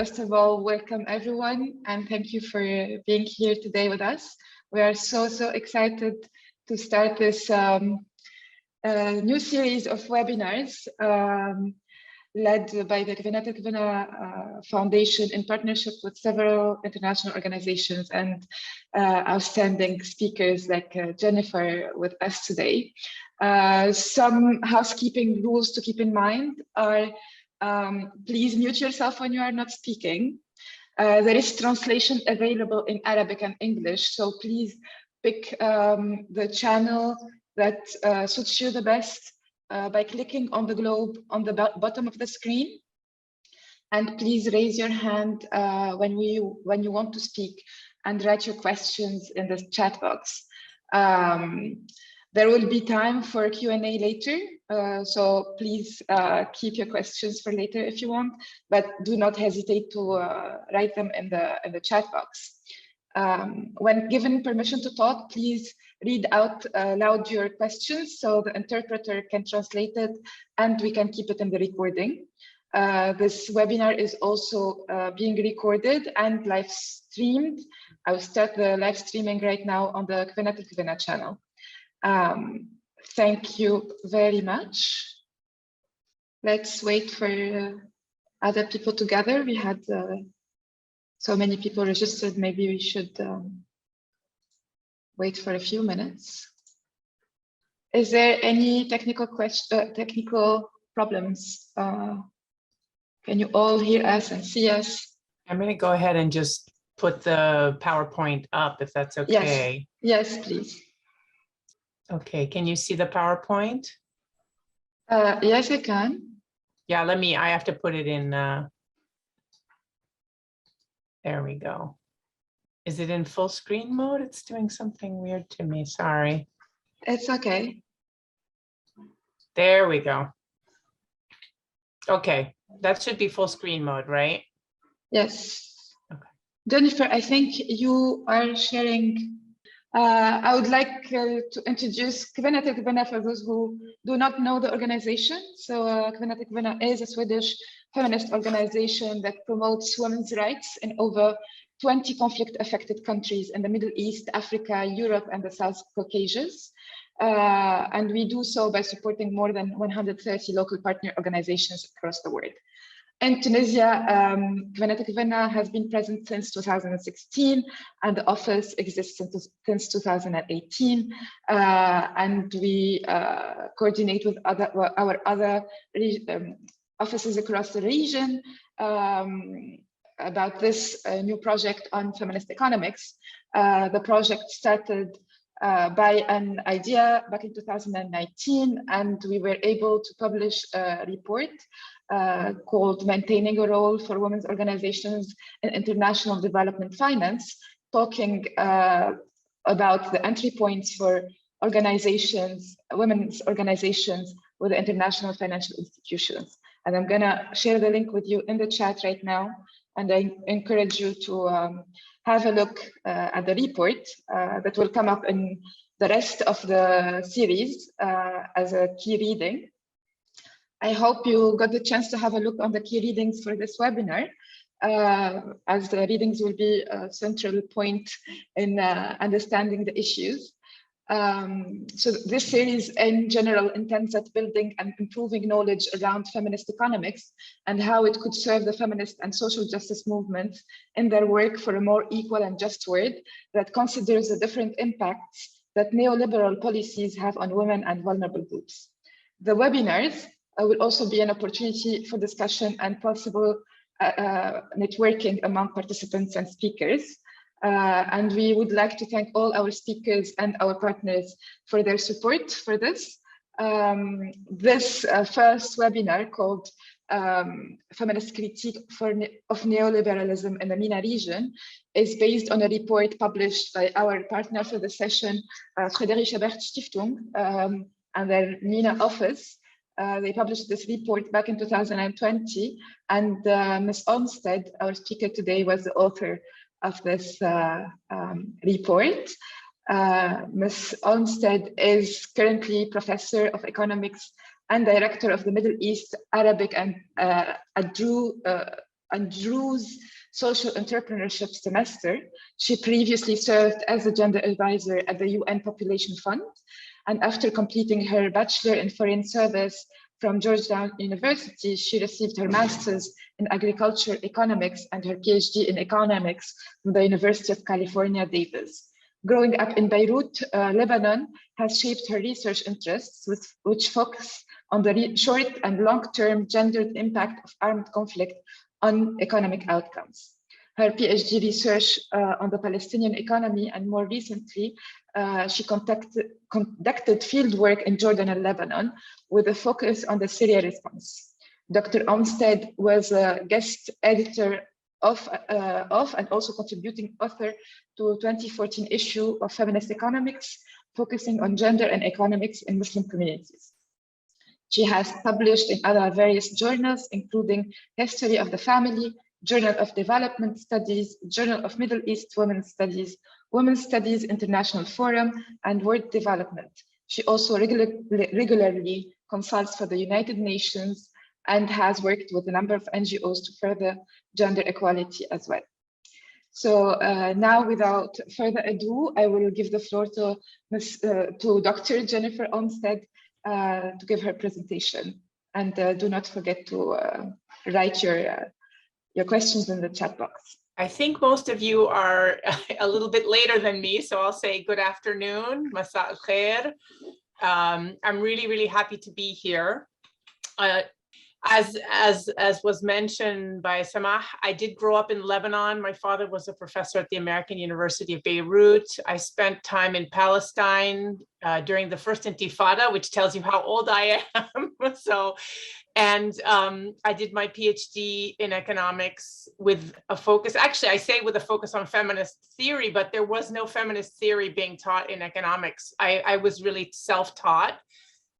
first of all, welcome everyone, and thank you for being here today with us. We are so excited to start this new series of webinars led by the Kvinna Foundation in partnership with several international organizations and outstanding speakers like Jennifer with us today. Some housekeeping rules to keep in mind are please mute yourself when you are not speaking. There is translation available in Arabic and English, so please pick the channel that suits you the best by clicking on the globe on the bottom of the screen. And please raise your hand when you want to speak and write your questions in the chat box. There will be time for Q&A later, so please keep your questions for later if you want, but do not hesitate to write them in the chat box. When given permission to talk, please read out loud your questions so the interpreter can translate it and we can keep it in the recording. This webinar is also being recorded and live streamed. I will start the live streaming right now on the Kvinna channel. Thank you very much. Let's wait for other people to gather. We had so many people registered. Maybe we should wait for a few minutes. Is there any technical problems? Can you all hear us and see us? I'm going to go ahead and just put the PowerPoint up if that's okay. Yes, please. Okay, can you see the PowerPoint? Yes, I can. Yeah, I have to put it in. There we go. Is it in full screen mode? It's doing something weird to me, sorry. It's okay. There we go. Okay, that should be full screen mode, right? Yes. Okay. Jennifer, I think you are sharing. I would like to introduce Kvinna for those who do not know the organization. So Kvinna is a Swedish feminist organization that promotes women's rights in over 20 conflict-affected countries in the Middle East, Africa, Europe, and the South Caucasus. And we do so by supporting more than 130 local partner organizations across the world. In Tunisia, Kvinna has been present since 2016, and the office exists since 2018. And we coordinate with our other offices across the region about this new project on feminist economics. The project started by an idea back in 2019, and we were able to publish a report called Maintaining a Role for Women's Organizations in International Development Finance, talking about the entry points for organizations, women's organizations with international financial institutions. And I'm gonna share the link with you in the chat right now. And I encourage you to have a look at the report that will come up in the rest of the series as a key reading. I hope you got the chance to have a look on the key readings for this webinar, as the readings will be a central point in understanding the issues. So this series in general intends at building and improving knowledge around feminist economics and how it could serve the feminist and social justice movement in their work for a more equal and just world that considers the different impacts that neoliberal policies have on women and vulnerable groups. The webinars will also be an opportunity for discussion and possible networking among participants and speakers. And we would like to thank all our speakers and our partners for their support for this. This first webinar called Feminist Critique of Neoliberalism in the MENA region is based on a report published by our partner for the session, Friedrich Ebert Stiftung, and their MENA office. They published this report back in 2020, and Ms. Olmsted, our speaker today, was the author of this report. Ms. Olmsted is currently Professor of Economics and Director of the Middle East, Arabic and Adru Andrew's social entrepreneurship semester. She previously served as a gender advisor at the UN Population Fund. And after completing her bachelor in foreign service from Georgetown University, she received her master's in agriculture economics and her PhD in economics from the University of California, Davis. Growing up in Beirut, Lebanon has shaped her research interests, which focus on the short and long-term gendered impact of armed conflict on economic outcomes. Her PhD research on the Palestinian economy, and more recently, she conducted fieldwork in Jordan and Lebanon with a focus on the Syria response. Dr. Olmsted was a guest editor of and also contributing author to 2014 issue of Feminist Economics, focusing on gender and economics in Muslim communities. She has published in other various journals, including History of the Family, Journal of Development Studies, Journal of Middle East Women's Studies, Women's Studies International Forum, and World Development. She also regularly consults for the United Nations and has worked with a number of NGOs to further gender equality as well. So now, without further ado, I will give the floor to Dr. Jennifer Olmsted to give her presentation. And do not forget to write your questions in the chat box. I think most of you are a little bit later than me, so I'll say good afternoon, Masa al khair. I'm really, really happy to be here. As was mentioned by Samah, I did grow up in Lebanon. My father was a professor at the American University of Beirut. I spent time in Palestine during the first Intifada, which tells you how old I am. I did my PhD in economics with a focus, actually I say with a focus on feminist theory, but there was no feminist theory being taught in economics. I was really self-taught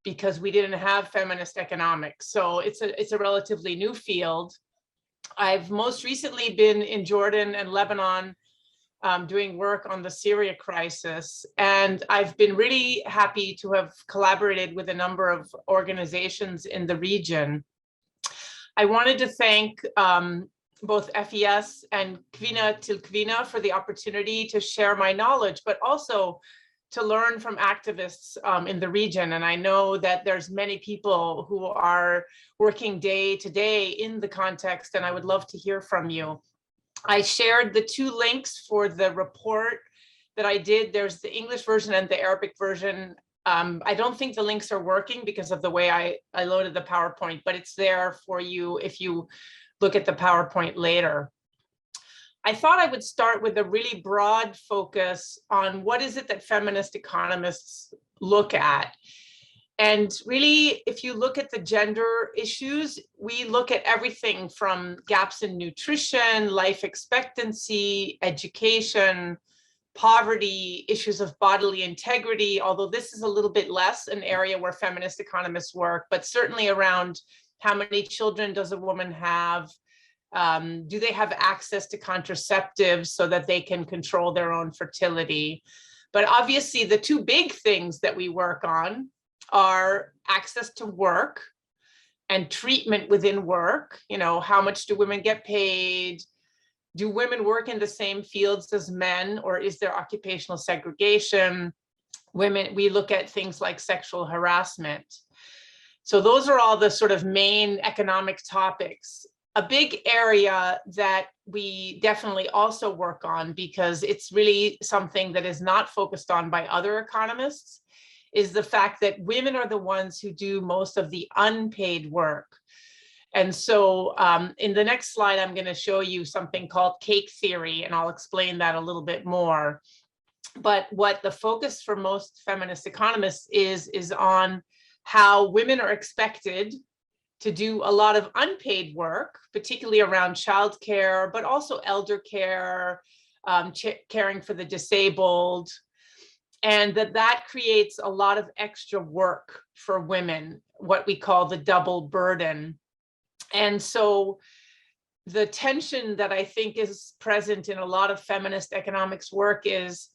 because we didn't have feminist economics. So it's a relatively new field. I've most recently been in Jordan and Lebanon doing work on the Syria crisis. And I've been really happy to have collaborated with a number of organizations in the region. I wanted to thank both FES and Kvinna for the opportunity to share my knowledge, but also to learn from activists in the region. And I know that there's many people who are working day to day in the context, and I would love to hear from you. I shared the two links for the report that I did. There's the English version and the Arabic version. I don't think the links are working because of the way I loaded the PowerPoint, but it's there for you if you look at the PowerPoint later. I thought I would start with a really broad focus on what is it that feminist economists look at. And really, if you look at the gender issues, we look at everything from gaps in nutrition, life expectancy, education, poverty, issues of bodily integrity, although this is a little bit less an area where feminist economists work, but certainly around how many children does a woman have? Do they have access to contraceptives so that they can control their own fertility? But obviously the two big things that we work on are access to work and treatment within work. You know, how much do women get paid? Do women work in the same fields as men, or is there occupational segregation? We look at things like sexual harassment. So those are all the sort of main economic topics. A big area that we definitely also work on, because it's really something that is not focused on by other economists, is the fact that women are the ones who do most of the unpaid work. And so in the next slide, I'm going to show you something called cake theory, and I'll explain that a little bit more. But what the focus for most feminist economists is on how women are expected to do a lot of unpaid work, particularly around childcare, but also elder care, caring for the disabled, and that creates a lot of extra work for women, what we call the double burden. And so the tension that I think is present in a lot of feminist economics work is,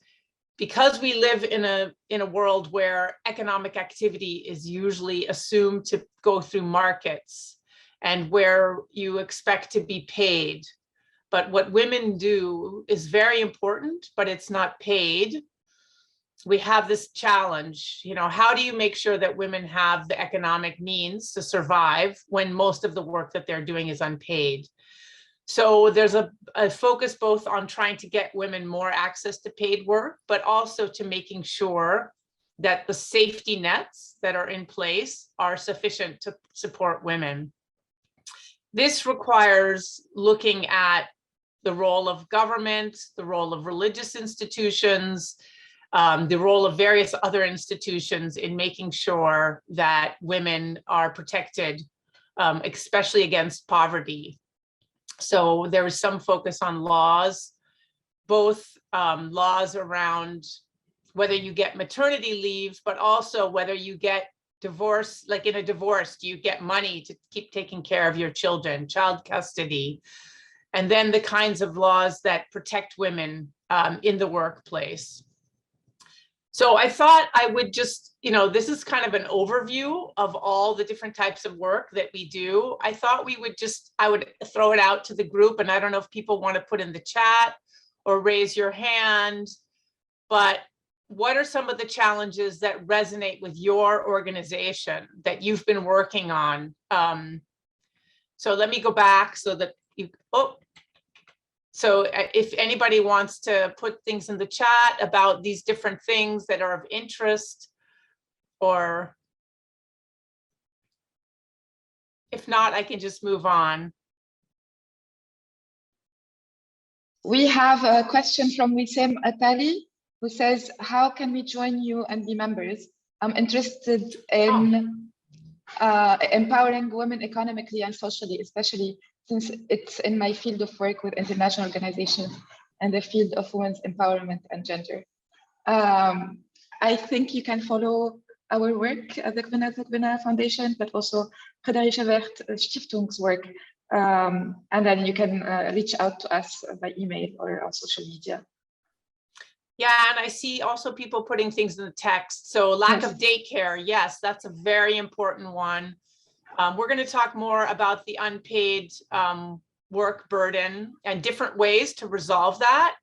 because we live in a world where economic activity is usually assumed to go through markets, and where you expect to be paid. But what women do is very important, but it's not paid. We have this challenge, how do you make sure that women have the economic means to survive when most of the work that they're doing is unpaid? So there's a focus both on trying to get women more access to paid work, but also to making sure that the safety nets that are in place are sufficient to support women. This requires looking at the role of government, the role of religious institutions, the role of various other institutions in making sure that women are protected, especially against poverty. So there is some focus on laws, both laws around whether you get maternity leave, but also whether you get divorce, like in a divorce, do you get money to keep taking care of your children, child custody, and then the kinds of laws that protect women in the workplace. So I thought I would just, this is kind of an overview of all the different types of work that we do. I thought I would throw it out to the group, and I don't know if people want to put in the chat or raise your hand, but what are some of the challenges that resonate with your organization that you've been working on? So let me go back so that so if anybody wants to put things in the chat about these different things that are of interest, or if not, I can just move on. We have a question from Wissam Atali, who says, how can we join you and be members? I'm interested in empowering women economically and socially, especially since it's in my field of work with international organizations and the field of women's empowerment and gender. I think you can follow our work at the Kvinna Foundation, but also Friedrich Ebert Stiftung's work. And then you can reach out to us by email or on social media. Yeah, and I see also people putting things in the text. So lack of daycare, yes, that's a very important one. We're going to talk more about the unpaid work burden and different ways to resolve that.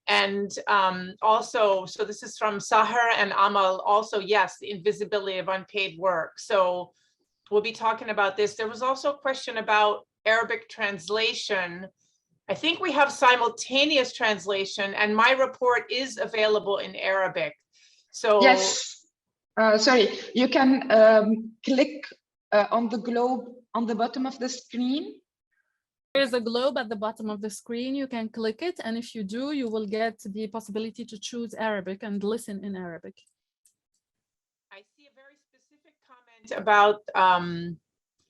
And also, so this is from Sahar and Amal, also, yes, the invisibility of unpaid work. So we'll be talking about this. There was also a question about Arabic translation. I think we have simultaneous translation, and my report is available in Arabic. So yes, sorry, you can click on the globe on the bottom of the screen. There's a globe at the bottom of the screen. You can click it, and if you do, you will get the possibility to choose Arabic and listen in Arabic. I see a very specific comment about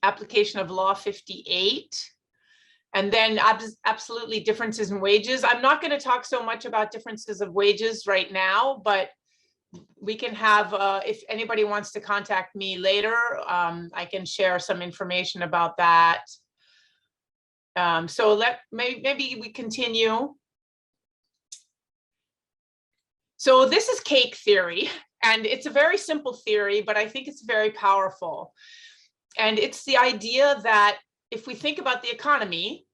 application of Law 58. And then absolutely differences in wages. I'm not going to talk so much about differences of wages right now, but we can have, if anybody wants to contact me later, I can share some information about that. So maybe we continue. So this is cake theory, and it's a very simple theory, but I think it's very powerful. And it's the idea that if we think about the economy,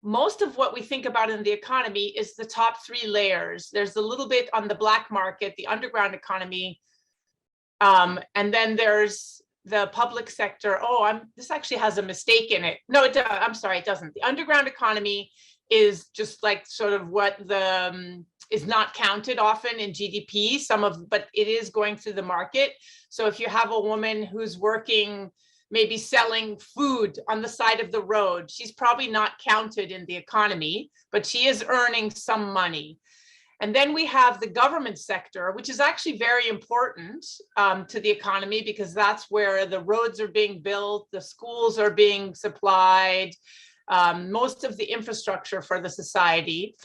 most of what we think about in the economy is the top three layers. There's a little bit on the black market, the underground economy, and then there's the public sector. Oh, this actually has a mistake in it. No, I'm sorry, it doesn't. The underground economy is just like sort of what is not counted often in GDP, but it is going through the market. So if you have a woman who's working, maybe selling food on the side of the road, she's probably not counted in the economy, but she is earning some money. And then we have the government sector, which is actually very important to the economy, because that's where the roads are being built, the schools are being supplied, most of the infrastructure for the society.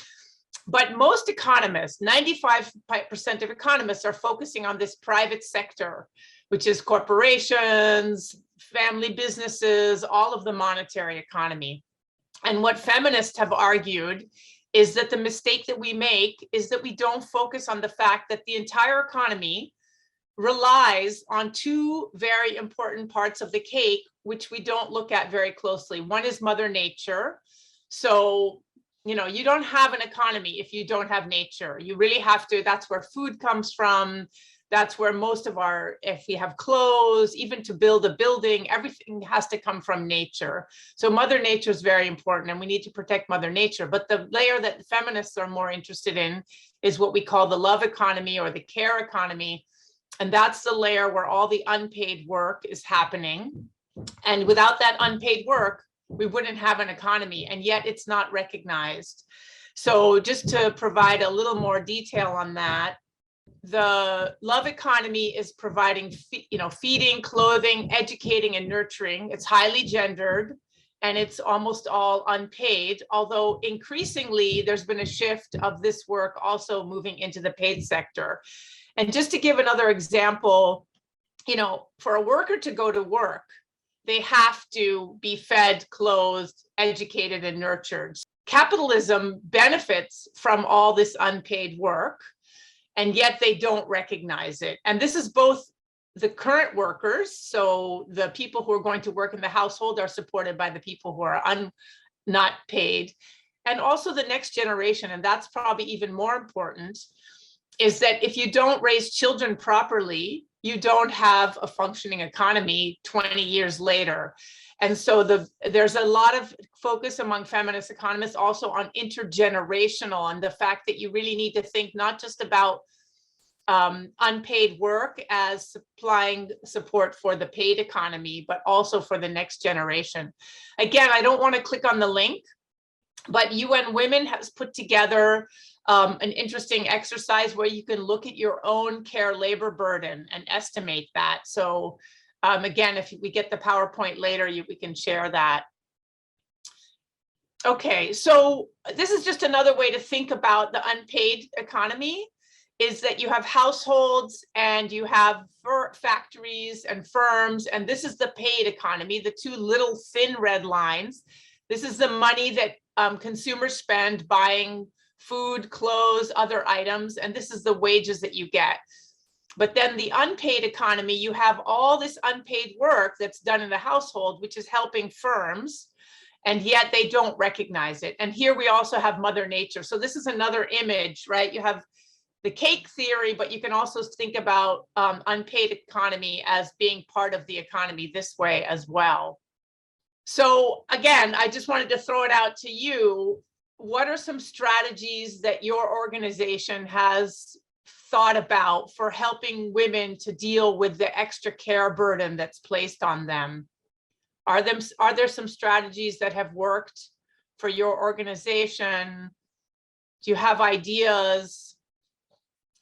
But most economists, 95% of economists, are focusing on this private sector, which is corporations, family businesses, all of the monetary economy. And what feminists have argued is that the mistake that we make is that we don't focus on the fact that the entire economy relies on two very important parts of the cake. which we don't look at very closely. One is Mother Nature. So, you know, you don't have an economy if you don't have nature. You really have to, that's where food comes from. That's where most of our, if we have clothes, even to build a building, everything has to come from nature. So Mother Nature is very important and we need to protect Mother Nature. But the layer that feminists are more interested in is what we call the love economy or the care economy. And that's the layer where all the unpaid work is happening. And without that unpaid work, we wouldn't have an economy, and yet it's not recognized. So just to provide a little more detail on that, the love economy is providing, feeding, clothing, educating, and nurturing. It's highly gendered, and it's almost all unpaid, although increasingly there's been a shift of this work also moving into the paid sector. And just to give another example, you know, for a worker to go to work, they have to be fed, clothed, educated, and nurtured. Capitalism benefits from all this unpaid work, and yet they don't recognize it. And this is both the current workers, so the people who are going to work in the household are supported by the people who are not paid, and also the next generation, and that's probably even more important, is that if you don't raise children properly, you don't have a functioning economy 20 years later. And so there's a lot of focus among feminist economists also on intergenerational, and the fact that you really need to think not just about unpaid work as supplying support for the paid economy, but also for the next generation. Again, I don't want to click on the link, but UN Women has put together an interesting exercise where you can look at your own care labor burden and estimate that. So again, if we get the PowerPoint later, we can share that. Okay, so this is just another way to think about the unpaid economy, is that you have households and you have factories and firms, and this is the paid economy, the two little thin red lines. This is the money that consumers spend buying food, clothes, other items, and this is the wages that you get. But then the unpaid economy, you have all this unpaid work that's done in the household, which is helping firms, and yet they don't recognize it. And here we also have Mother Nature. So this is another image, right? You have the cake theory, but you can also think about unpaid economy as being part of the economy this way as well. So again, I just wanted to throw it out to you. What are some strategies that your organization has thought about for helping women to deal with the extra care burden that's placed on them? Are there some strategies that have worked for your organization? Do you have ideas?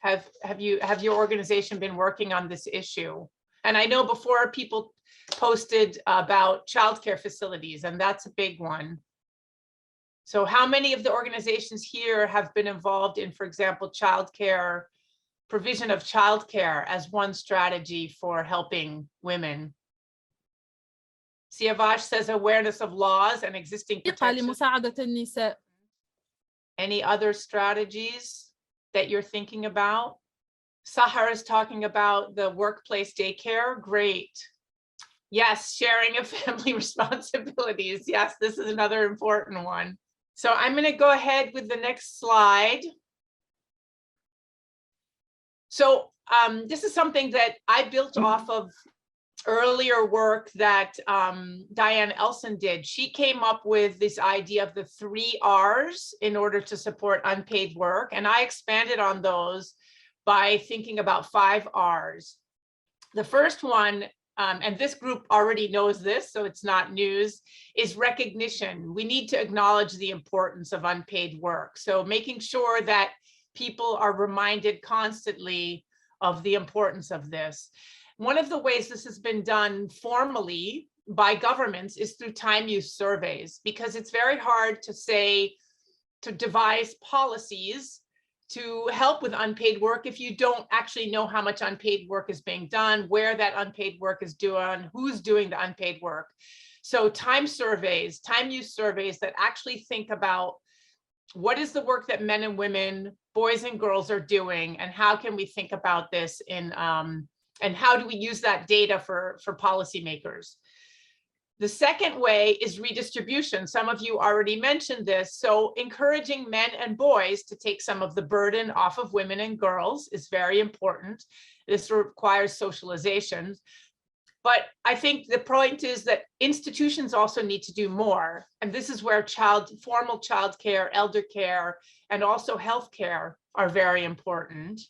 Have your organization been working on this issue? And I know before people posted about childcare facilities, and that's a big one. So how many of the organizations here have been involved in, for example, childcare, provision of childcare as one strategy for helping women? Siavash says awareness of laws and existing protections. Any other strategies that you're thinking about? Sahar is talking about the workplace daycare. Great. Yes, sharing of family responsibilities. Yes, this is another important one. So I'm going to go ahead with the next slide. So this is something that I built off of earlier work that Diane Elson did. She came up with this idea of the 3 R's in order to support unpaid work. And I expanded on those by thinking about 5 R's. The first one, and this group already knows this, so it's not news, is recognition. We need to acknowledge the importance of unpaid work. So making sure that people are reminded constantly of the importance of this. One of the ways this has been done formally by governments is through time use surveys, because it's very hard to devise policies to help with unpaid work if you don't actually know how much unpaid work is being done, where that unpaid work is doing, who's doing the unpaid work. So time surveys, time use surveys that actually think about what is the work that men and women, boys and girls are doing, and how can we think about this in, and how do we use that data for policymakers? The second way is redistribution. Some of you already mentioned this. So encouraging men and boys to take some of the burden off of women and girls is very important. This requires socialization. But I think the point is that institutions also need to do more. And this is where formal childcare, elder care, and also healthcare are very important.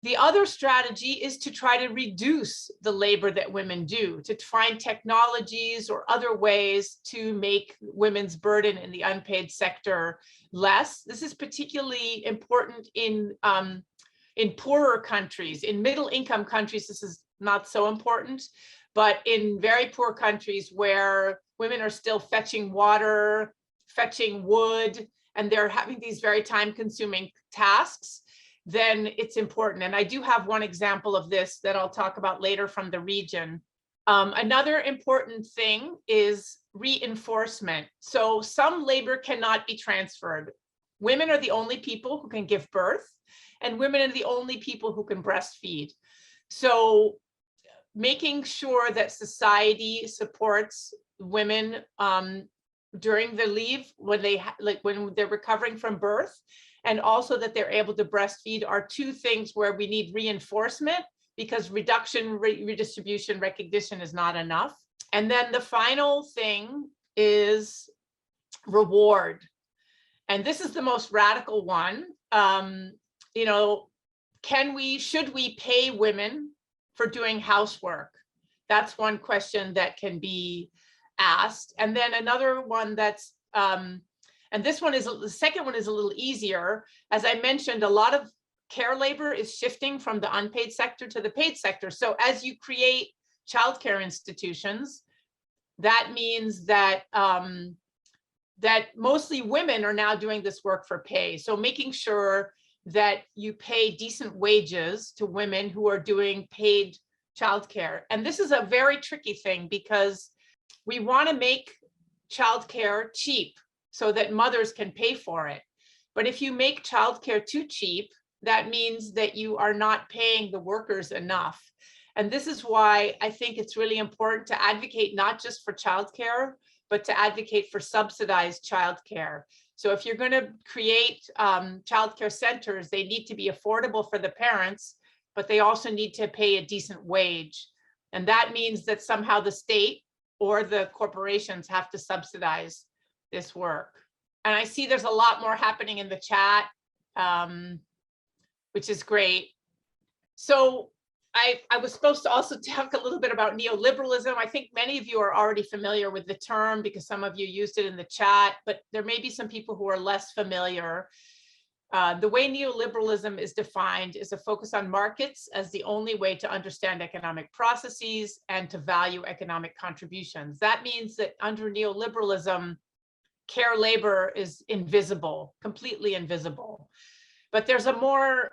The other strategy is to try to reduce the labor that women do, to find technologies or other ways to make women's burden in the unpaid sector less. This is particularly important in poorer countries. In middle income countries, this is not so important, but in very poor countries where women are still fetching water, fetching wood, and they're having these very time-consuming tasks, then it's important. And I do have one example of this that I'll talk about later from the region. Another important thing is reinforcement. So some labor cannot be transferred. Women are the only people who can give birth, and women are the only people who can breastfeed. So making sure that society supports women during the leave when they're recovering from birth, and also that they're able to breastfeed are two things where we need reinforcement, because redistribution, recognition is not enough. And then the final thing is reward. And this is the most radical one. You know, should we pay women for doing housework? That's one question that can be asked. And then another one that's, and this one is, the second one is a little easier. As I mentioned, a lot of care labor is shifting from the unpaid sector to the paid sector. So as you create childcare institutions, that means that that mostly women are now doing this work for pay. So making sure that you pay decent wages to women who are doing paid childcare. And this is a very tricky thing, because we want to make childcare cheap so that mothers can pay for it. But if you make childcare too cheap, that means that you are not paying the workers enough. And this is why I think it's really important to advocate not just for childcare, but to advocate for subsidized childcare. So if you're going to create childcare centers, they need to be affordable for the parents, but they also need to pay a decent wage. And that means that somehow the state or the corporations have to subsidize this work. And I see there's a lot more happening in the chat, which is great. So I was supposed to also talk a little bit about neoliberalism. I think many of you are already familiar with the term because some of you used it in the chat, but there may be some people who are less familiar. The way neoliberalism is defined is a focus on markets as the only way to understand economic processes and to value economic contributions. That means that under neoliberalism, care labor is invisible, completely invisible. But there's a more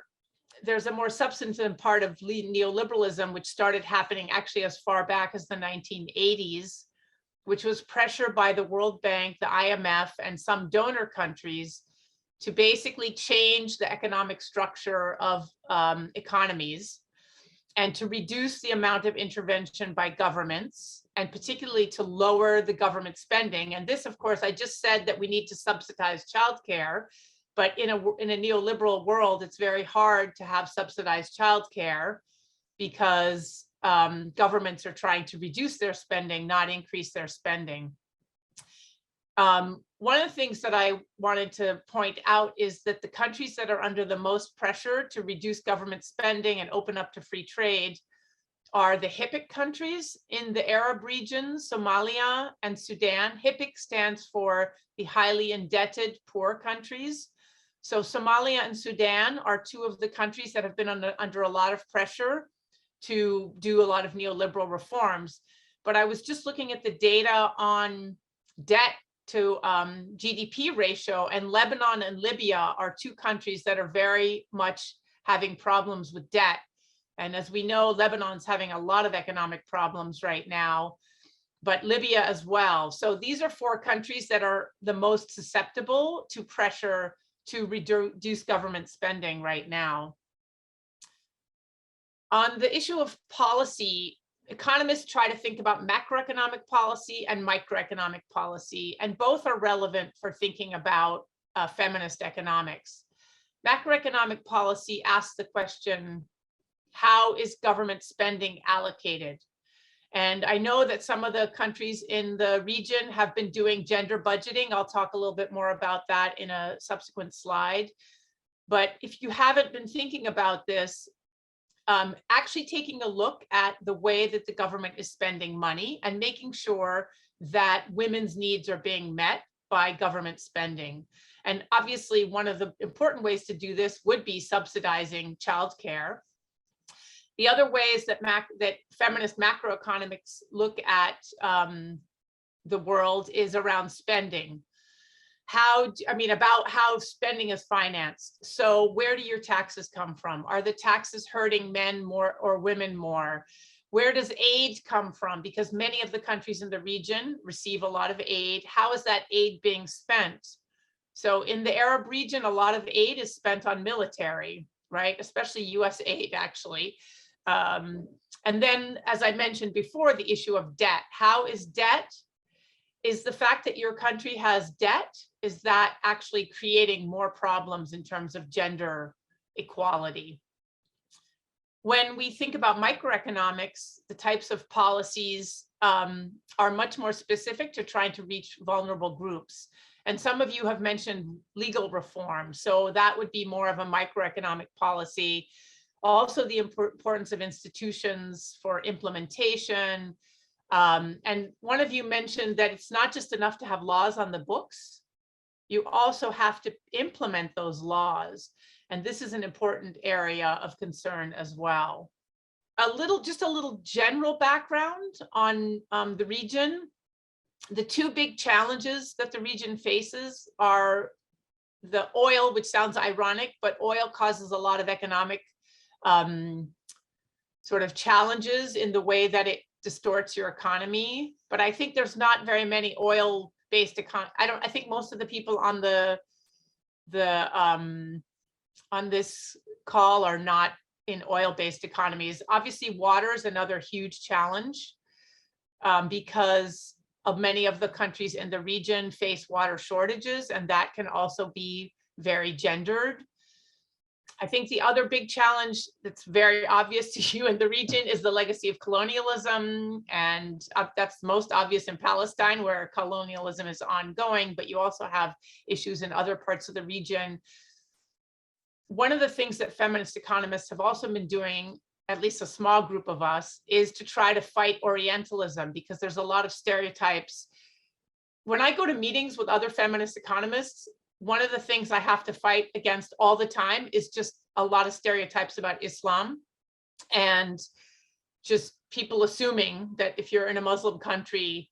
substantive part of neoliberalism, which started happening actually as far back as the 1980s, which was pressure by the World Bank, the IMF, and some donor countries to basically change the economic structure of economies and to reduce the amount of intervention by governments, and particularly to lower the government spending. And this, of course, I just said that we need to subsidize childcare, but in a neoliberal world, it's very hard to have subsidized childcare because governments are trying to reduce their spending, not increase their spending. One of the things that I wanted to point out is that the countries that are under the most pressure to reduce government spending and open up to free trade are the HIPC countries in the Arab region, Somalia and Sudan. HIPC stands for the highly indebted poor countries. So Somalia and Sudan are two of the countries that have been under a lot of pressure to do a lot of neoliberal reforms. But I was just looking at the data on debt to GDP ratio, and Lebanon and Libya are two countries that are very much having problems with debt. And as we know, Lebanon's having a lot of economic problems right now, but Libya as well. So these are four countries that are the most susceptible to pressure to reduce government spending right now. On the issue of policy, economists try to think about macroeconomic policy and microeconomic policy, and both are relevant for thinking about feminist economics. Macroeconomic policy asks the question, how is government spending allocated? And I know that some of the countries in the region have been doing gender budgeting. I'll talk a little bit more about that in a subsequent slide. But if you haven't been thinking about this, actually taking a look at the way that the government is spending money and making sure that women's needs are being met by government spending. And obviously, one of the important ways to do this would be subsidizing childcare. The other ways that feminist macroeconomics look at the world is around spending. About how spending is financed. So where do your taxes come from? Are the taxes hurting men more or women more? Where does aid come from? Because many of the countries in the region receive a lot of aid. How is that aid being spent? So in the Arab region, a lot of aid is spent on military, right? Especially US aid, actually. And then, as I mentioned before, the issue of debt. How is debt? Is the fact that your country has debt, is that actually creating more problems in terms of gender equality? When we think about microeconomics, the types of policies are much more specific to trying to reach vulnerable groups. And some of you have mentioned legal reform. So that would be more of a microeconomic policy. Also, the importance of institutions for implementation. And one of you mentioned that it's not just enough to have laws on the books. You also have to implement those laws. And this is an important area of concern as well. Just a little general background on the region. The two big challenges that the region faces are the oil, which sounds ironic, but oil causes a lot of economic sort of challenges in the way that it distorts your economy. But I think there's not very many oil-based I think most of the people on on this call are not in oil-based economies. Obviously, water is another huge challenge because of many of the countries in the region face water shortages, and that can also be very gendered. I think the other big challenge that's very obvious to you in the region is the legacy of colonialism. And that's most obvious in Palestine, where colonialism is ongoing, but you also have issues in other parts of the region. One of the things that feminist economists have also been doing, at least a small group of us, is to try to fight Orientalism, because there's a lot of stereotypes. When I go to meetings with other feminist economists, one of the things I have to fight against all the time is just a lot of stereotypes about Islam, and just people assuming that if you're in a Muslim country,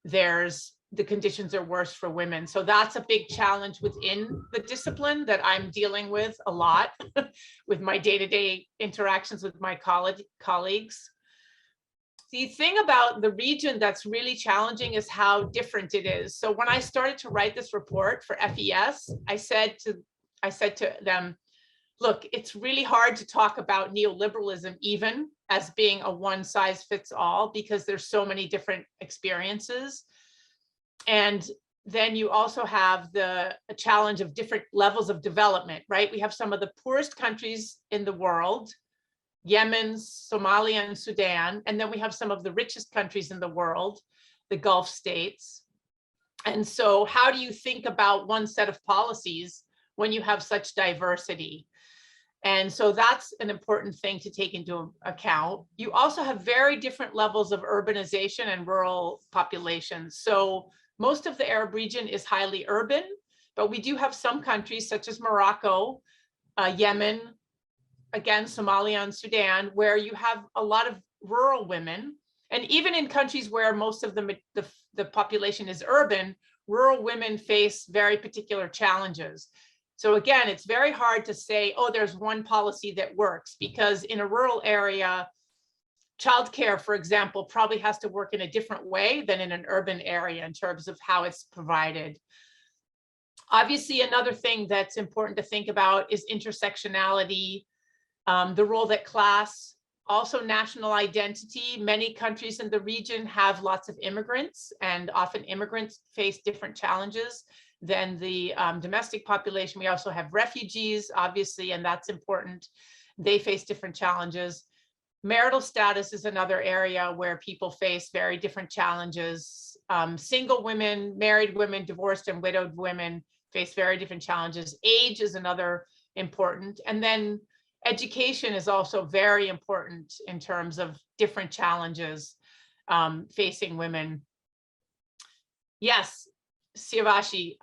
the conditions are worse for women. So that's a big challenge within the discipline that I'm dealing with a lot with my day-to-day interactions with my colleagues. The thing about the region that's really challenging is how different it is. So when I started to write this report for FES, I said to them, look, it's really hard to talk about neoliberalism even as being a one-size-fits-all, because there's so many different experiences. And then you also have a challenge of different levels of development, right? We have some of the poorest countries in the world, Yemen, Somalia, and Sudan. And then we have some of the richest countries in the world, the Gulf states. And so how do you think about one set of policies when you have such diversity? And so that's an important thing to take into account. You also have very different levels of urbanization and rural populations. So most of the Arab region is highly urban, but we do have some countries such as Morocco, Yemen, again, Somalia and Sudan, where you have a lot of rural women. And even in countries where most of the population is urban, rural women face very particular challenges. So again, it's very hard to say, oh, there's one policy that works, because in a rural area, childcare, for example, probably has to work in a different way than in an urban area in terms of how it's provided. Obviously, another thing that's important to think about is intersectionality, the role that class Also national identity. Many countries in the region have lots of immigrants, and often immigrants face different challenges than the domestic population. We also have refugees, obviously, and that's important. They face different challenges. Marital status is another area where people face very different challenges. Single women, married women, divorced and widowed women face very different challenges. Age is another important. And then education is also very important in terms of different challenges facing women. Yes, Siavashi,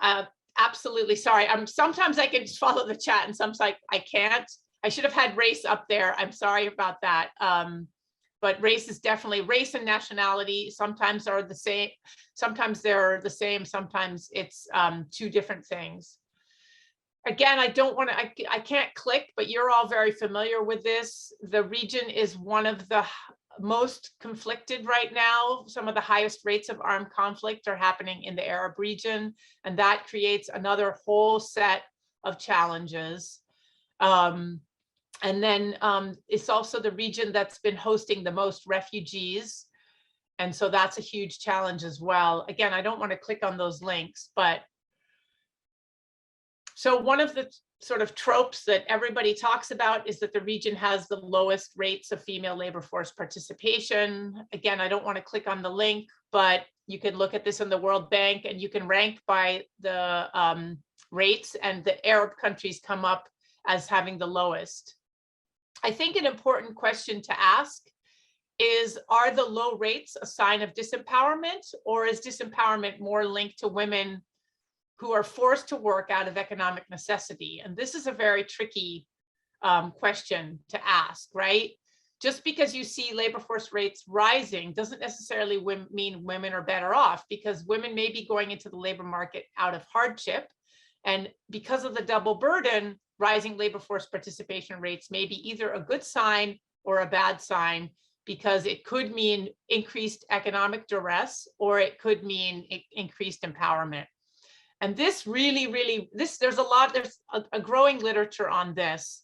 absolutely. Sorry, sometimes I can just follow the chat and sometimes I can't. I should have had race up there. I'm sorry about that. But race is definitely, race and nationality sometimes are the same. Sometimes they're the same. Sometimes it's two different things. Again, I don't want to, I can't click, but you're all very familiar with this. The region is one of the most conflicted right now. Some of the highest rates of armed conflict are happening in the Arab region, and that creates another whole set of challenges. And then it's also the region that's been hosting the most refugees. And so that's a huge challenge as well. Again, I don't want to click on those links, but so one of the sort of tropes that everybody talks about is that the region has the lowest rates of female labor force participation. Again, I don't want to click on the link, but you can look at this in the World Bank and you can rank by the rates, and the Arab countries come up as having the lowest. I think an important question to ask is, are the low rates a sign of disempowerment, or is disempowerment more linked to women who are forced to work out of economic necessity? And this is a very tricky question to ask, right? Just because you see labor force rates rising doesn't necessarily mean women are better off, because women may be going into the labor market out of hardship. And because of the double burden, rising labor force participation rates may be either a good sign or a bad sign, because it could mean increased economic duress, or it could mean increased empowerment. And this really, there's a growing literature on this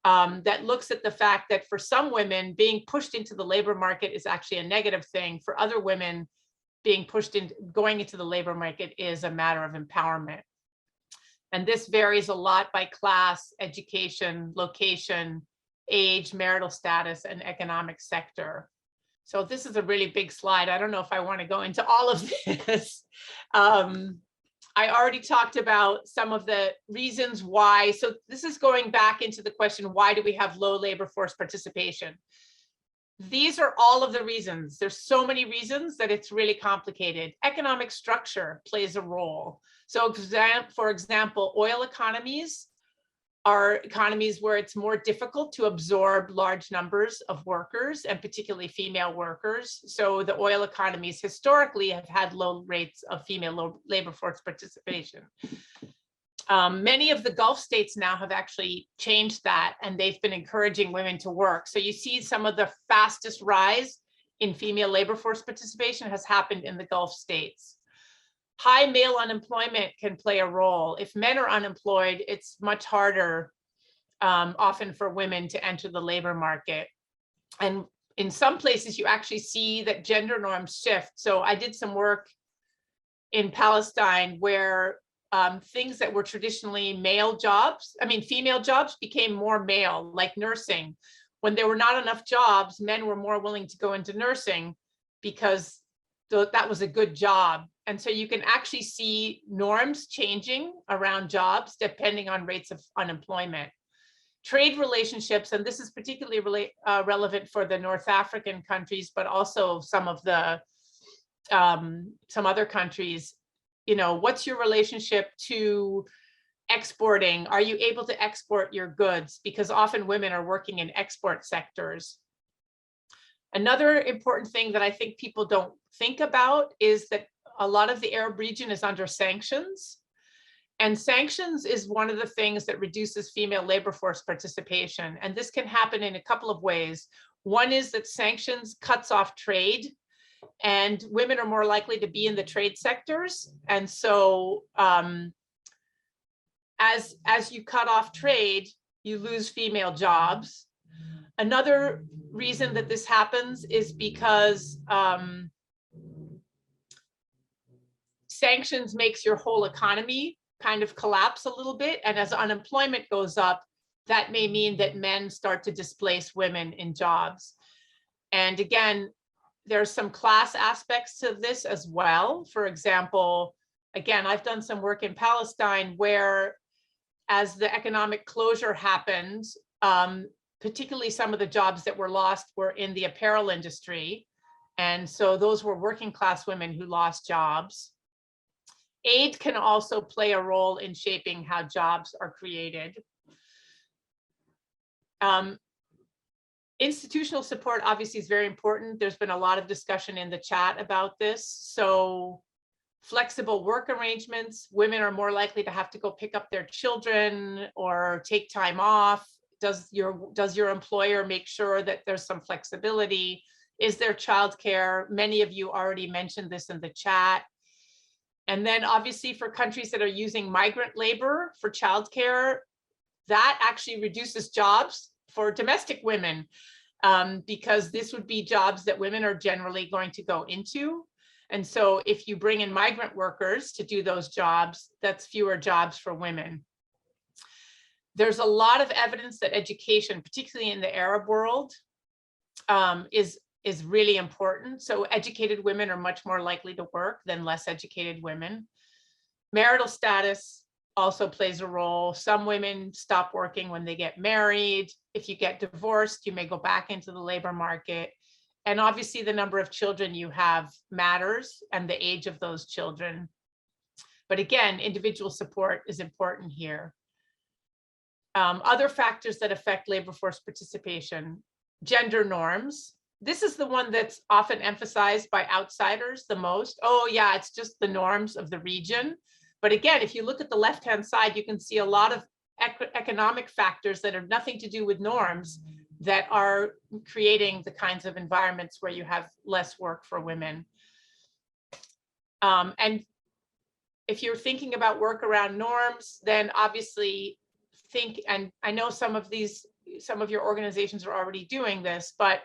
that looks at the fact that for some women, being pushed into the labor market is actually a negative thing. For other women, going into the labor market is a matter of empowerment. And this varies a lot by class, education, location, age, marital status, and economic sector. So this is a really big slide. I don't know if I want to go into all of this. I already talked about some of the reasons why. So this is going back into the question, why do we have low labor force participation? These are all of the reasons. There's so many reasons that it's really complicated. Economic structure plays a role. So for example, oil economies are economies where it's more difficult to absorb large numbers of workers, and particularly female workers. So the oil economies historically have had low rates of female labor force participation. Many of the Gulf states now have actually changed that, and they've been encouraging women to work. So you see some of the fastest rise in female labor force participation has happened in the Gulf states. High male unemployment can play a role. If men are unemployed, it's much harder often for women to enter the labor market. And in some places, you actually see that gender norms shift. So I did some work in Palestine where things that were traditionally male jobs, female jobs became more male, like nursing. When there were not enough jobs, men were more willing to go into nursing because that was a good job. And so you can actually see norms changing around jobs depending on rates of unemployment. Trade relationships, and this is particularly relevant for the North African countries, but also some of the some other countries. You know, what's your relationship to exporting? Are you able to export your goods? Because often women are working in export sectors. Another important thing that I think people don't think about is that a lot of the Arab region is under sanctions. And sanctions is one of the things that reduces female labor force participation. And this can happen in a couple of ways. One is that sanctions cuts off trade, and women are more likely to be in the trade sectors. And so as you cut off trade, you lose female jobs. Another reason that this happens is because sanctions makes your whole economy kind of collapse a little bit. And as unemployment goes up, that may mean that men start to displace women in jobs. And again, there's some class aspects to this as well. For example, again, I've done some work in Palestine where as the economic closure happened, particularly some of the jobs that were lost were in the apparel industry. And so those were working class women who lost jobs. Aid can also play a role in shaping how jobs are created. Institutional support obviously is very important. There's been a lot of discussion in the chat about this. So flexible work arrangements, women are more likely to have to go pick up their children or take time off. Does your employer make sure that there's some flexibility? Is there childcare? Many of you already mentioned this in the chat. And then obviously for countries that are using migrant labor for childcare, that actually reduces jobs for domestic women, because this would be jobs that women are generally going to go into. And so if you bring in migrant workers to do those jobs, that's fewer jobs for women. There's a lot of evidence that education, particularly in the Arab world, is really important. So educated women are much more likely to work than less educated women. Marital status also plays a role. Some women stop working when they get married. If you get divorced, you may go back into the labor market. And obviously the number of children you have matters and the age of those children. But again, individual support is important here. Other factors that affect labor force participation, gender norms. This is the one that's often emphasized by outsiders the most. Oh yeah, it's just the norms of the region. But again, if you look at the left-hand side, you can see a lot of economic factors that have nothing to do with norms that are creating the kinds of environments where you have less work for women. And if you're thinking about work around norms, then obviously think, and I know some of your organizations are already doing this, but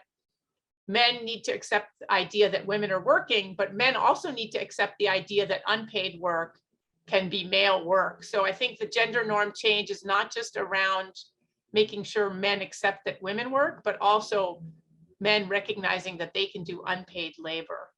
men need to accept the idea that women are working, but men also need to accept the idea that unpaid work can be male work. So I think the gender norm change is not just around making sure men accept that women work, but also men recognizing that they can do unpaid labor.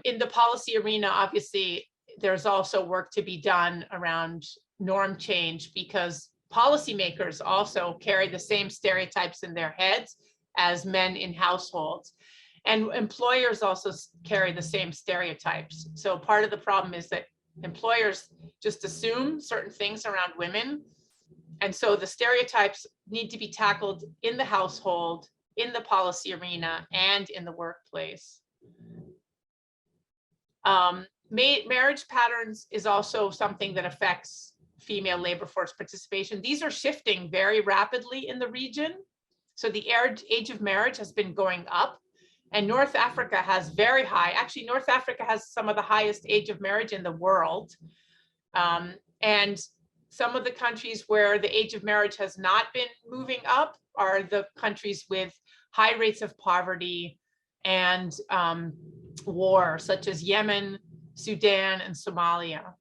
In the policy arena, obviously, there's also work to be done around norm change because policymakers also carry the same stereotypes in their heads as men in households. And employers also carry the same stereotypes. So part of the problem is that employers just assume certain things around women. And so the stereotypes need to be tackled in the household, in the policy arena, and in the workplace. Marriage patterns is also something that affects female labor force participation. These are shifting very rapidly in the region. So the age of marriage has been going up, and North Africa has very high, actually North Africa has some of the highest age of marriage in the world. And some of the countries where the age of marriage has not been moving up are the countries with high rates of poverty and war, such as Yemen, Sudan, and Somalia.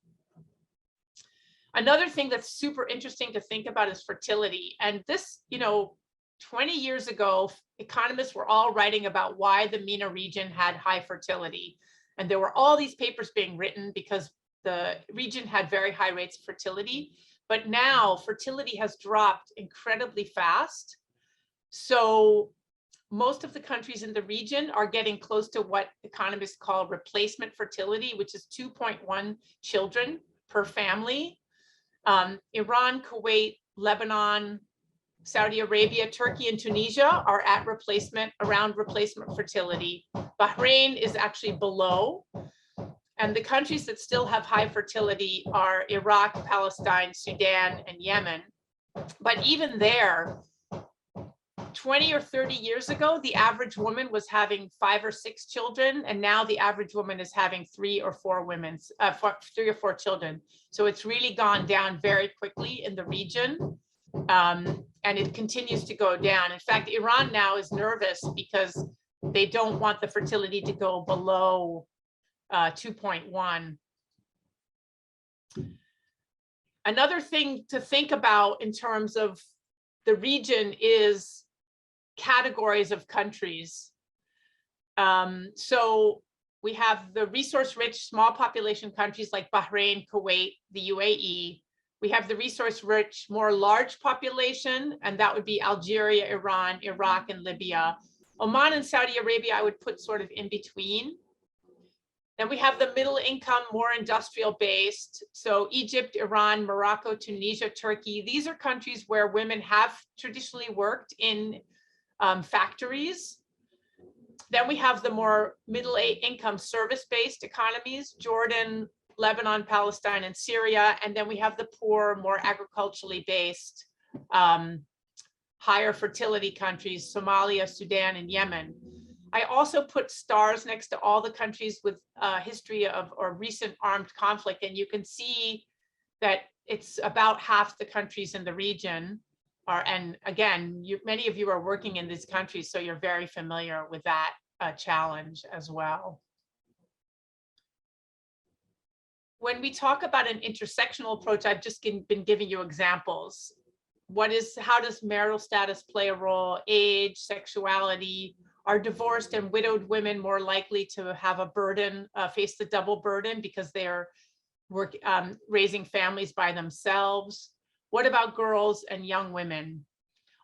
Another thing that's super interesting to think about is fertility. And this, 20 years ago, economists were all writing about why the MENA region had high fertility. And there were all these papers being written because the region had very high rates of fertility. But now fertility has dropped incredibly fast. So most of the countries in the region are getting close to what economists call replacement fertility, which is 2.1 children per family. Iran, Kuwait, Lebanon, Saudi Arabia, Turkey, and Tunisia are at around replacement fertility. Bahrain is actually below. And the countries that still have high fertility are Iraq, Palestine, Sudan, and Yemen. But even there, 20 or 30 years ago, the average woman was having 5 or 6 children, and now the average woman is having 3 or 4 children. So it's really gone down very quickly in the region. And it continues to go down. In fact, Iran now is nervous because they don't want the fertility to go below 2.1. Another thing to think about in terms of the region is categories of countries. So we have the resource-rich small population countries like Bahrain, Kuwait, the UAE. We have the resource-rich, more large population, and that would be Algeria, Iran, Iraq, and Libya. Oman and Saudi Arabia, I would put sort of in between. Then we have the middle income, more industrial based. So Egypt, Iran, Morocco, Tunisia, Turkey. These are countries where women have traditionally worked in factories. Then we have the more middle income service-based economies, Jordan, Lebanon, Palestine, and Syria. And then we have the poor, more agriculturally based, higher fertility countries, Somalia, Sudan, and Yemen. I also put stars next to all the countries with a history of or recent armed conflict. And you can see that it's about half the countries in the region are, and again, many of you are working in these countries, so you're very familiar with that challenge as well. When we talk about an intersectional approach, I've just been giving you examples. How does marital status play a role? Age, sexuality. Are divorced and widowed women more likely to have a burden, face the double burden because they are raising families by themselves? What about girls and young women?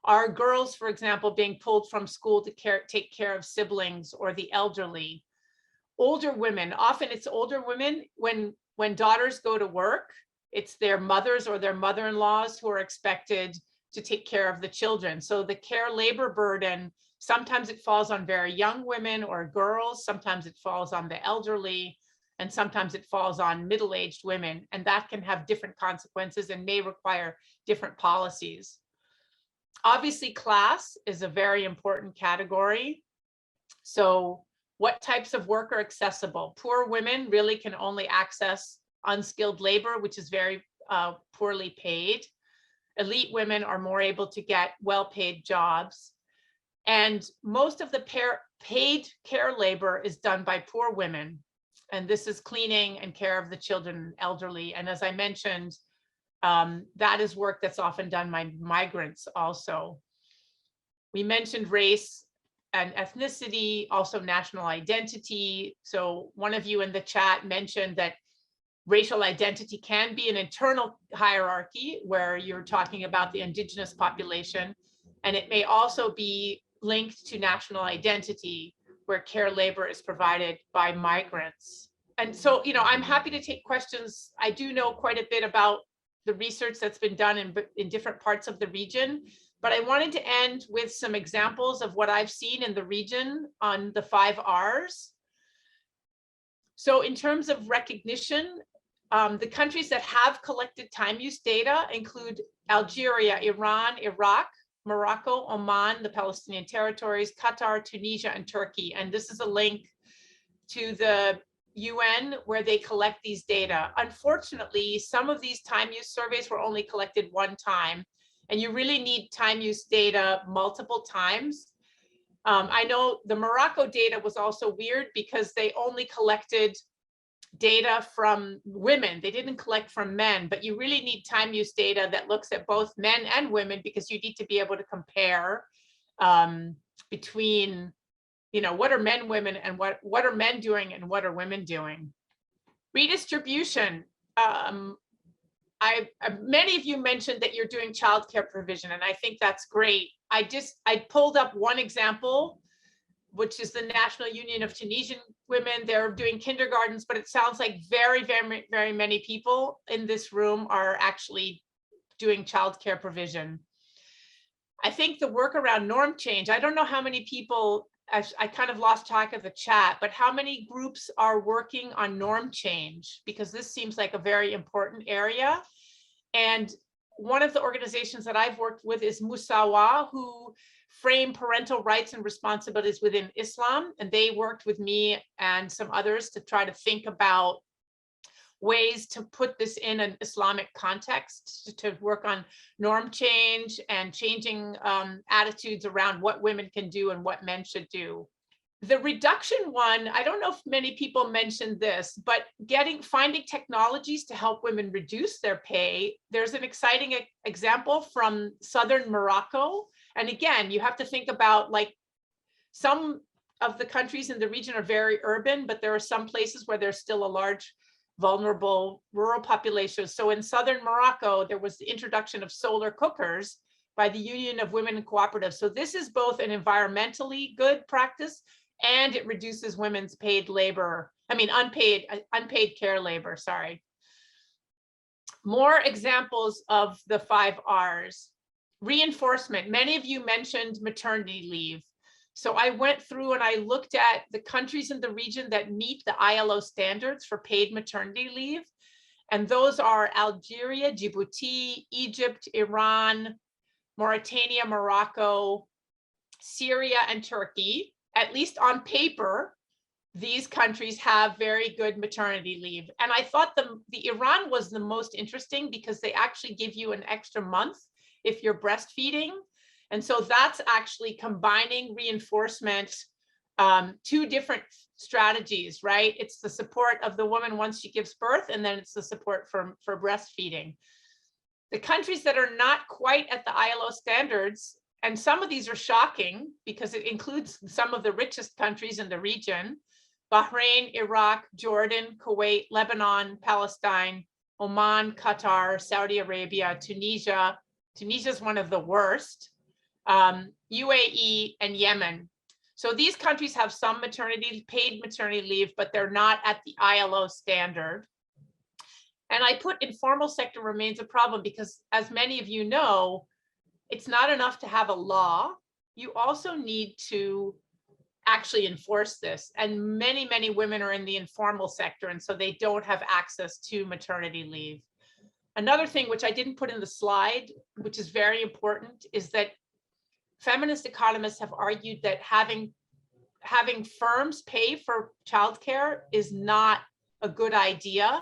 Are girls, for example, being pulled from school to take care of siblings or the elderly? Older women, often it's older women, when daughters go to work, it's their mothers or their mother-in-laws who are expected to take care of the children. So the care labor burden, sometimes it falls on very young women or girls, sometimes it falls on the elderly, and sometimes it falls on middle-aged women, and that can have different consequences and may require different policies. Obviously, class is a very important category. So what types of work are accessible? Poor women really can only access unskilled labor, which is very poorly paid. Elite women are more able to get well-paid jobs. And most of the paid care labor is done by poor women. And this is cleaning and care of the children and elderly. And as I mentioned, that is work that's often done by migrants also. We mentioned race and ethnicity, also national identity. So one of you in the chat mentioned that racial identity can be an internal hierarchy where you're talking about the indigenous population. And it may also be linked to national identity where care labor is provided by migrants. And so, I'm happy to take questions. I do know quite a bit about the research that's been done in different parts of the region, but I wanted to end with some examples of what I've seen in the region on the 5 Rs. So in terms of recognition, the countries that have collected time use data include Algeria, Iran, Iraq, Morocco, Oman, the Palestinian territories, Qatar, Tunisia, and Turkey. And this is a link to the UN where they collect these data. Unfortunately, some of these time use surveys were only collected one time, and you really need time use data multiple times. I know the Morocco data was also weird because they only collected data from women. They didn't collect from men, but you really need time use data that looks at both men and women because you need to be able to compare between, what are men, women, and what are men doing and what are women doing. Redistribution. Many of you mentioned that you're doing childcare provision, and I think that's great. I pulled up one example, which is the National Union of Tunisian Women. They're doing kindergartens, but it sounds like very, very, very many people in this room are actually doing childcare provision. I think the work around norm change, I don't know how many people, I kind of lost track of the chat, but how many groups are working on norm change? Because this seems like a very important area. And one of the organizations that I've worked with is Musawa, who frame parental rights and responsibilities within Islam. And they worked with me and some others to try to think about ways to put this in an Islamic context, to work on norm change and changing attitudes around what women can do and what men should do. The reduction one, I don't know if many people mentioned this, but finding technologies to help women reduce their pay. There's an exciting example from southern Morocco. And again, you have to think about, like, some of the countries in the region are very urban, but there are some places where there's still a large vulnerable rural population. So in southern Morocco, there was the introduction of solar cookers by the Union of Women Cooperatives. So this is both an environmentally good practice, and it reduces women's paid labor, unpaid care labor, sorry. More examples of the 5 R's. Reinforcement. Many of you mentioned maternity leave. So I went through and I looked at the countries in the region that meet the ILO standards for paid maternity leave. And those are Algeria, Djibouti, Egypt, Iran, Mauritania, Morocco, Syria, and Turkey. At least on paper, these countries have very good maternity leave. And I thought the Iran was the most interesting because they actually give you an extra month if you're breastfeeding. And so that's actually combining reinforcement, 2 different strategies, right? It's the support of the woman once she gives birth, and then it's the support for breastfeeding. The countries that are not quite at the ILO standards, and some of these are shocking because it includes some of the richest countries in the region: Bahrain, Iraq, Jordan, Kuwait, Lebanon, Palestine, Oman, Qatar, Saudi Arabia, Tunisia. Tunisia is one of the worst. UAE and Yemen. So these countries have some paid maternity leave, but they're not at the ILO standard. And I put informal sector remains a problem because, as many of you know, it's not enough to have a law. You also need to actually enforce this. And many, many women are in the informal sector, and so they don't have access to maternity leave. Another thing, which I didn't put in the slide, which is very important, is that feminist economists have argued that having firms pay for childcare is not a good idea,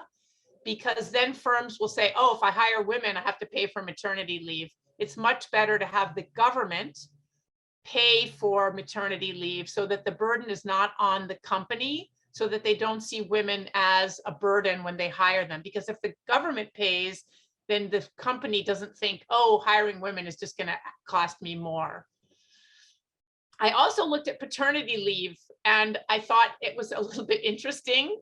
because then firms will say, oh, if I hire women, I have to pay for maternity leave. It's much better to have the government pay for maternity leave so that the burden is not on the company, so that they don't see women as a burden when they hire them. Because if the government pays, then the company doesn't think, oh, hiring women is just going to cost me more. I also looked at paternity leave, and I thought it was a little bit interesting.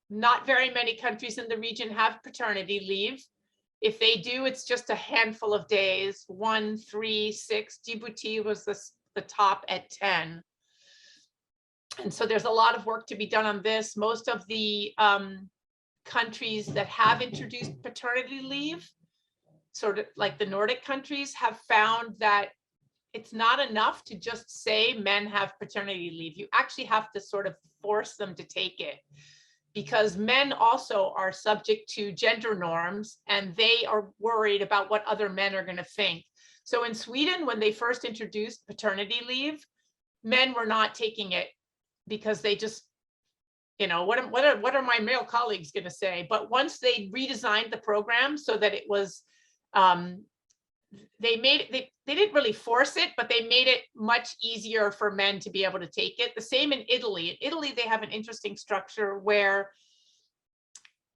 Not very many countries in the region have paternity leave. If they do, it's just a handful of days, 1, 3, 6. Djibouti was the top at 10. And so there's a lot of work to be done on this. Most of the countries that have introduced paternity leave, sort of like the Nordic countries, have found that it's not enough to just say men have paternity leave. You actually have to sort of force them to take it, because men also are subject to gender norms, and they are worried about what other men are going to think. So in Sweden, when they first introduced paternity leave, men were not taking it because they just, you know, what are my male colleagues going to say? But once they redesigned the program so that it was, they didn't really force it, but they made it much easier for men to be able to take it. The same in Italy. In Italy, they have an interesting structure where,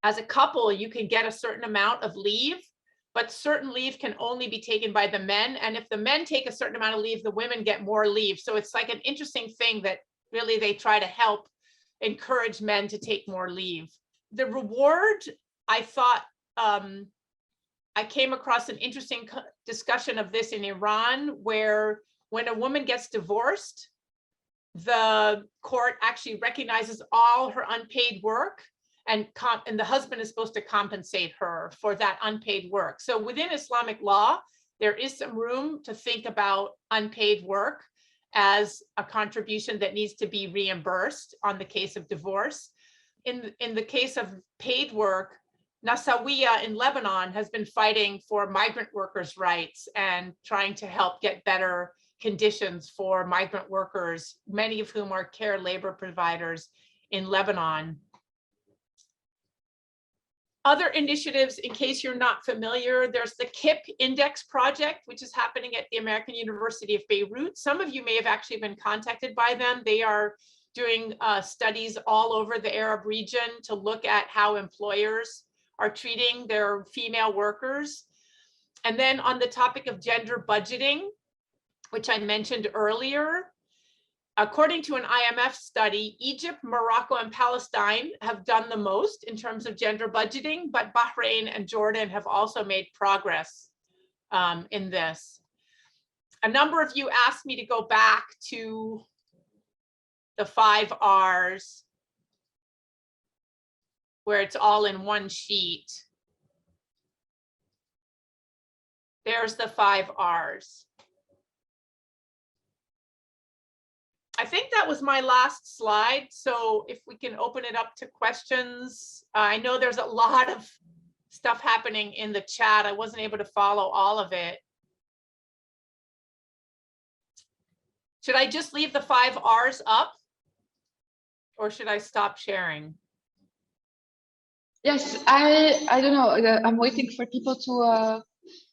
as a couple, you can get a certain amount of leave, but certain leave can only be taken by the men. And if the men take a certain amount of leave, the women get more leave. So it's like an interesting thing that really they try to help encourage men to take more leave. The reward, I thought, I came across an interesting discussion of this in Iran, where when a woman gets divorced, the court actually recognizes all her unpaid work, and the husband is supposed to compensate her for that unpaid work. So within Islamic law, there is some room to think about unpaid work as a contribution that needs to be reimbursed on the case of divorce. In the case of paid work, Nasawiya in Lebanon has been fighting for migrant workers' rights and trying to help get better conditions for migrant workers, many of whom are care labor providers in Lebanon. Other initiatives, in case you're not familiar, there's the KIP Index project, which is happening at the American University of Beirut. Some of you may have actually been contacted by them. They are doing studies all over the Arab region to look at how employers are treating their female workers. And then on the topic of gender budgeting, which I mentioned earlier, according to an IMF study, Egypt, Morocco, and Palestine have done the most in terms of gender budgeting, but Bahrain and Jordan have also made progress in this. A number of you asked me to go back to the 5 R's, where it's all in one sheet. There's the 5 R's. I think that was my last slide. So if we can open it up to questions. I know there's a lot of stuff happening in the chat. I wasn't able to follow all of it. Should I just leave the 5 R's up? Or should I stop sharing? Yes, I don't know. I'm waiting for people to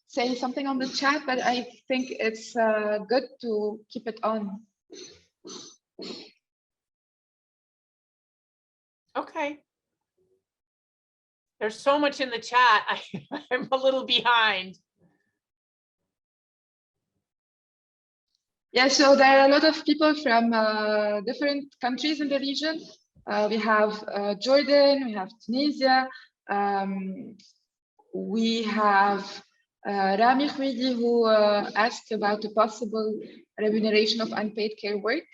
say something on the chat, but I think it's good to keep it on. Okay. There's so much in the chat. I'm a little behind. Yeah, so there are a lot of people from different countries in the region. We have Jordan, we have Tunisia, we have Rami Khouidi, who asked about a possible remuneration of unpaid care work.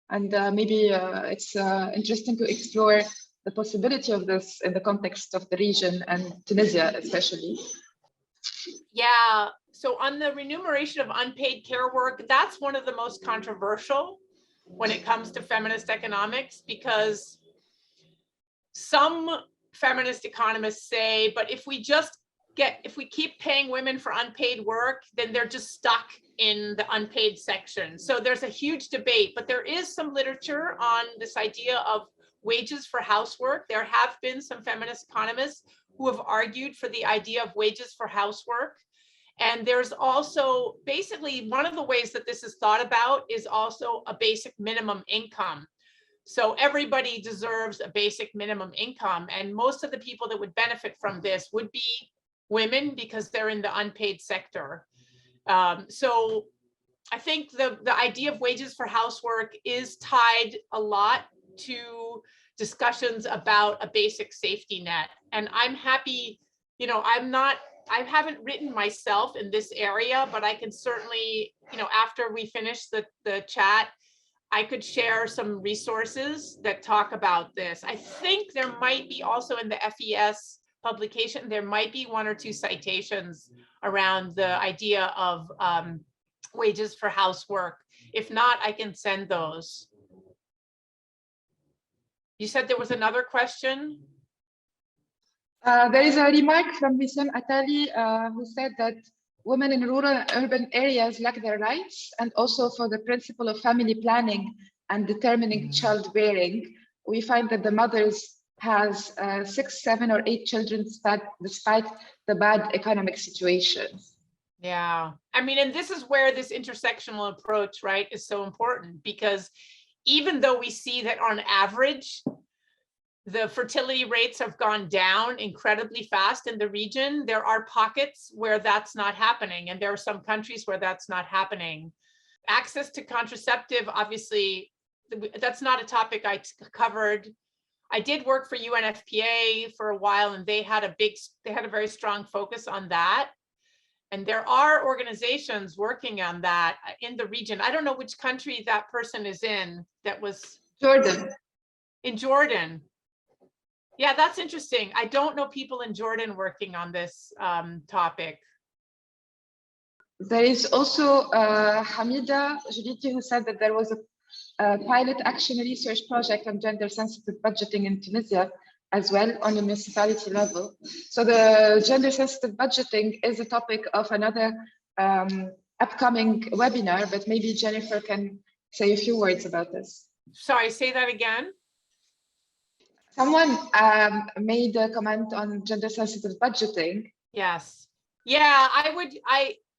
And maybe it's interesting to explore the possibility of this in the context of the region and Tunisia especially. Yeah, so on the remuneration of unpaid care work, that's one of the most controversial when it comes to feminist economics, because some feminist economists say, but if we keep paying women for unpaid work, then they're just stuck in the unpaid section. So there's a huge debate, but there is some literature on this idea of wages for housework. There have been some feminist economists who have argued for the idea of wages for housework. And there's also, basically, one of the ways that this is thought about is also a basic minimum income. So everybody deserves a basic minimum income. And most of the people that would benefit from this would be women, because they're in the unpaid sector. So I think the idea of wages for housework is tied a lot to discussions about a basic safety net. And I'm happy, I haven't written myself in this area, but I can certainly, after we finish the chat, I could share some resources that talk about this. I think there might be also in the FES publication, there might be 1 or 2 citations around the idea of wages for housework. If not, I can send those. You said there was another question? There is a remark from Wissam Atali, who said that women in rural and urban areas lack their rights, and also for the principle of family planning and determining childbearing. We find that the mothers has 6, 7, or 8 children despite the bad economic situation. Yeah, I mean, and this is where this intersectional approach, right, is so important, because even though we see that on average, the fertility rates have gone down incredibly fast in the region, there are pockets where that's not happening. And there are some countries where that's not happening. Access to contraceptive, obviously, that's not a topic I covered. I did work for UNFPA for a while, and they had a very strong focus on that. And there are organizations working on that in the region. I don't know which country that person is in. That was Jordan. In Jordan. Yeah, that's interesting. I don't know people in Jordan working on this topic. There is also Hamida Juliti, who said that there was a pilot action research project on gender sensitive budgeting in Tunisia as well on a municipality level. So the gender sensitive budgeting is a topic of another upcoming webinar, but maybe Jennifer can say a few words about this. Sorry, say that again. Someone made a comment on gender sensitive budgeting. Yes. Yeah,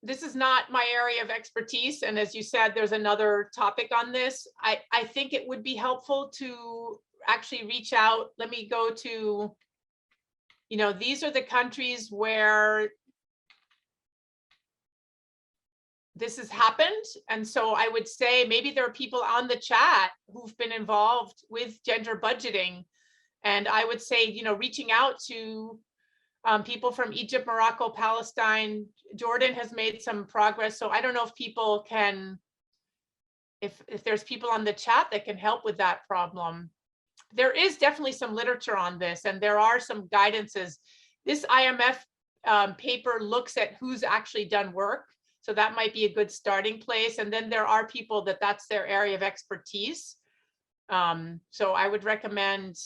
this is not my area of expertise. And as you said, there's another topic on this. I think it would be helpful to actually reach out. Let me go to, these are the countries where this has happened. And so I would say maybe there are people on the chat who've been involved with gender budgeting. And I would say, reaching out to people from Egypt, Morocco, Palestine, Jordan has made some progress. So I don't know if people can, if there's people on the chat that can help with that problem. There is definitely some literature on this, and there are some guidances. This IMF paper looks at who's actually done work. So that might be a good starting place. And then there are people that's their area of expertise. So I would recommend.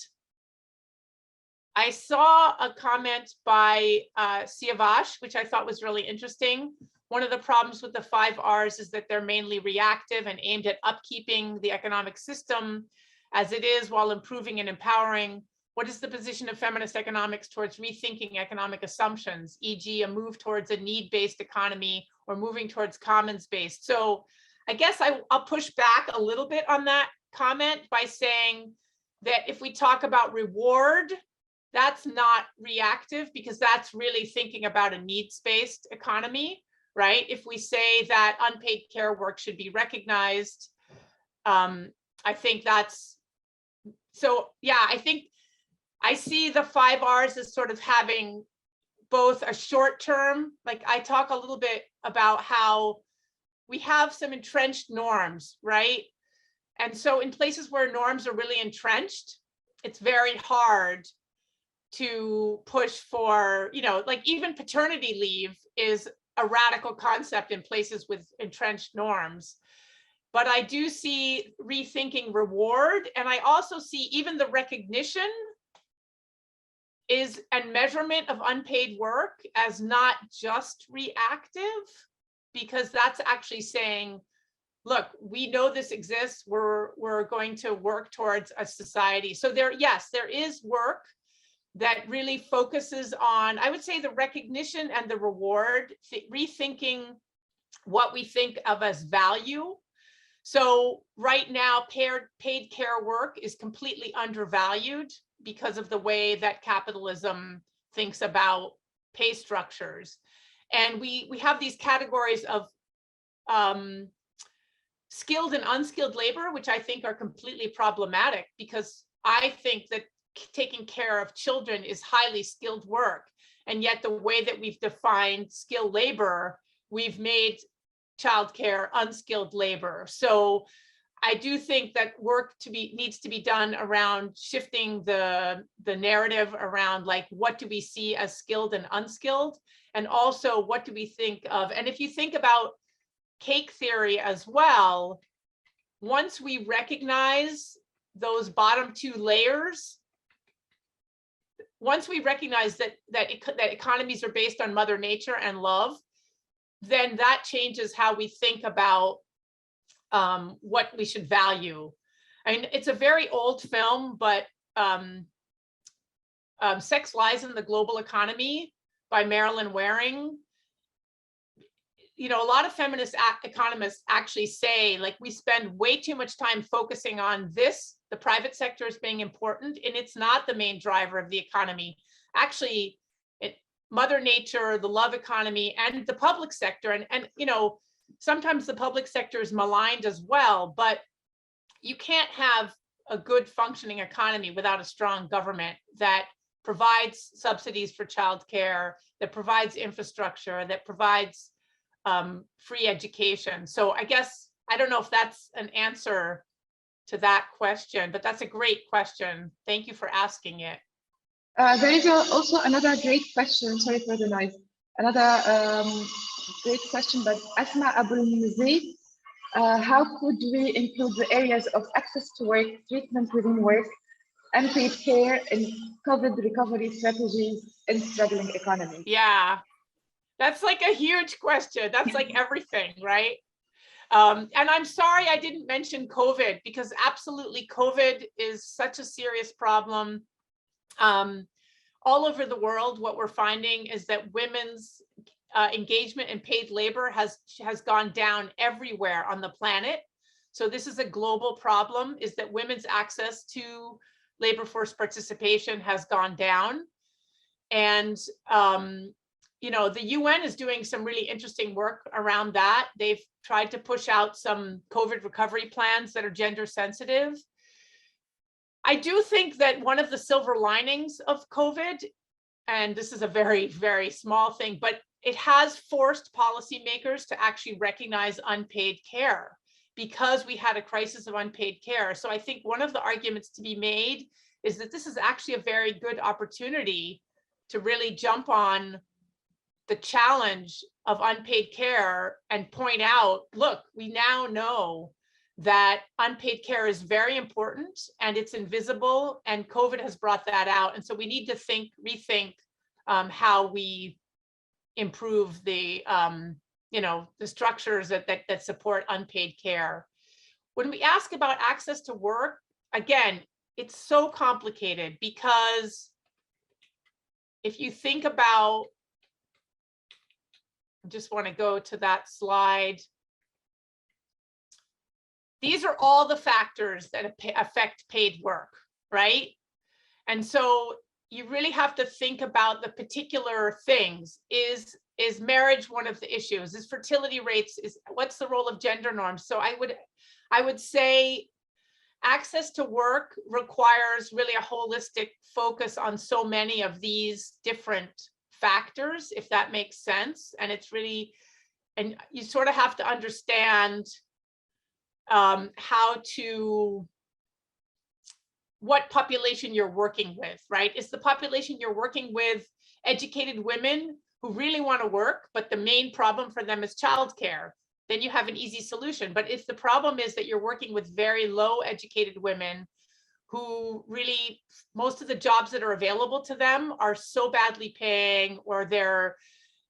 I saw a comment by Siavash, which I thought was really interesting. One of the problems with the 5 Rs is that they're mainly reactive and aimed at upkeeping the economic system as it is while improving and empowering. What is the position of feminist economics towards rethinking economic assumptions, e.g. a move towards a need-based economy or moving towards commons-based? So I guess I'll push back a little bit on that comment by saying that if we talk about reward, that's not reactive, because that's really thinking about a needs-based economy, right? If we say that unpaid care work should be recognized, I think that's, so yeah, I think I see the 5 Rs as sort of having both a short term, like I talk a little bit about how we have some entrenched norms, right? And so in places where norms are really entrenched, it's very hard to push for, like even paternity leave is a radical concept in places with entrenched norms. But I do see rethinking reward. And I also see even the recognition and measurement of unpaid work as not just reactive, because that's actually saying, look, we know this exists. We're going to work towards a society. So there is work that really focuses on, I would say, the recognition and the reward, rethinking what we think of as value. So right now, paid care work is completely undervalued because of the way that capitalism thinks about pay structures. And we have these categories of skilled and unskilled labor, which I think are completely problematic, because I think that taking care of children is highly skilled work. And yet the way that we've defined skilled labor, we've made childcare unskilled labor. So I do think that work needs to be done around shifting the narrative around, like, what do we see as skilled and unskilled? And also, what do we think of? And if you think about cake theory as well, once we recognize those bottom 2 layers, once we recognize that economies are based on Mother Nature and love, then that changes how we think about what we should value. I mean, it's a very old film, but Sex, Lies, and the Global Economy by Marilyn Waring. A lot of feminist economists actually say, like, we spend way too much time focusing on this, the private sector, as being important, and it's not the main driver of the economy. Actually, Mother Nature, the love economy, and the public sector, and sometimes the public sector is maligned as well, but you can't have a good functioning economy without a strong government that provides subsidies for childcare, that provides infrastructure, that provides free education. So I guess, I don't know if that's an answer to that question, but that's a great question. Thank you for asking it. There is also another great question. Sorry for the noise. Another great question by Asma Abul-Zaid. How could we include the areas of access to work, treatment within work, unpaid care, and COVID recovery strategies in struggling economies? Yeah, that's like a huge question. That's like everything, right? And I'm sorry I didn't mention COVID, because absolutely COVID is such a serious problem. All over the world, what we're finding is that women's engagement in paid labor has gone down everywhere on the planet. So this is a global problem, is that women's access to labor force participation has gone down. And you know, the UN is doing some really interesting work around that. They've tried to push out some COVID recovery plans that are gender sensitive. I do think that one of the silver linings of COVID, and this is a very, very small thing, but it has forced policymakers to actually recognize unpaid care, because we had a crisis of unpaid care. So I think one of the arguments to be made is that this is actually a very good opportunity to really jump on the challenge of unpaid care and point out, look, we now know that unpaid care is very important and it's invisible, and COVID has brought that out. And so we need to rethink how we improve the you know, the structures that support unpaid care. When we ask about access to work, again, it's so complicated, because if you think about, I just want to go to that slide. These are all the factors that affect paid work, right? And so you really have to think about the particular things. Is marriage one of the issues? Is fertility rates? What's the role of gender norms? So I would say access to work requires really a holistic focus on so many of these different factors, if that makes sense. And it's really, and you sort of have to understand what population you're working with, right? Is the population you're working with educated women who really want to work, but the main problem for them is childcare? Then you have an easy solution. But if the problem is that you're working with very low educated women who really, most of the jobs that are available to them are so badly paying, or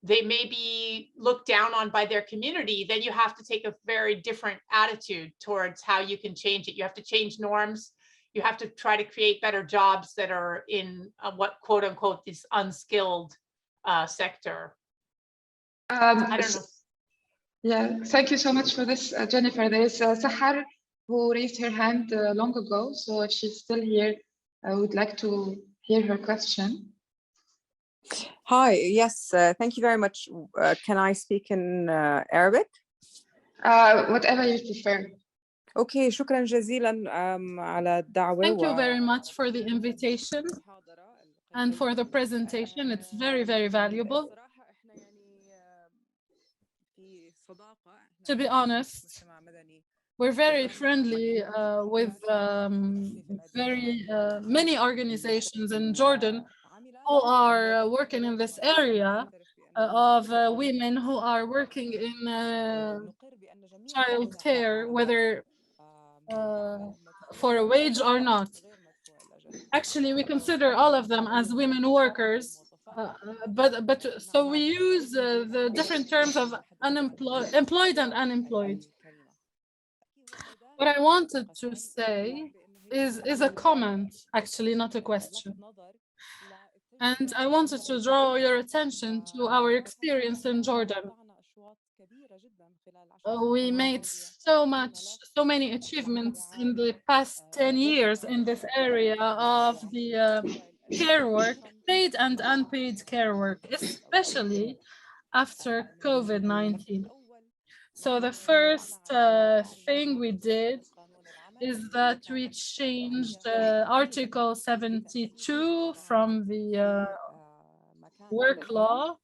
they may be looked down on by their community, then you have to take a very different attitude towards how you can change it. You have to change norms. You have to try to create better jobs that are in what, quote unquote, this unskilled sector. I don't know. Yeah, thank you so much for this, Jennifer. There is Sahar who raised her hand long ago. So if she's still here, I would like to hear her question. Hi, yes, thank you very much. Can I speak in Arabic? Whatever you prefer. Okay, شكرا جزيلا على الدعوة. Thank you very much for the invitation and for the presentation. It's very, very valuable. To be honest, we're very friendly with very many organizations in Jordan who are working in this area of women who are working in child care, whether for a wage or not. Actually, we consider all of them as women workers, but so we use the different terms of employed and unemployed. What I wanted to say is a comment, actually, not a question. And I wanted to draw your attention to our experience in Jordan. We made so many achievements in the past 10 years in this area of the care work, paid and unpaid care work, especially after COVID-19. So the first thing we did is that we changed Article 72 from the work law.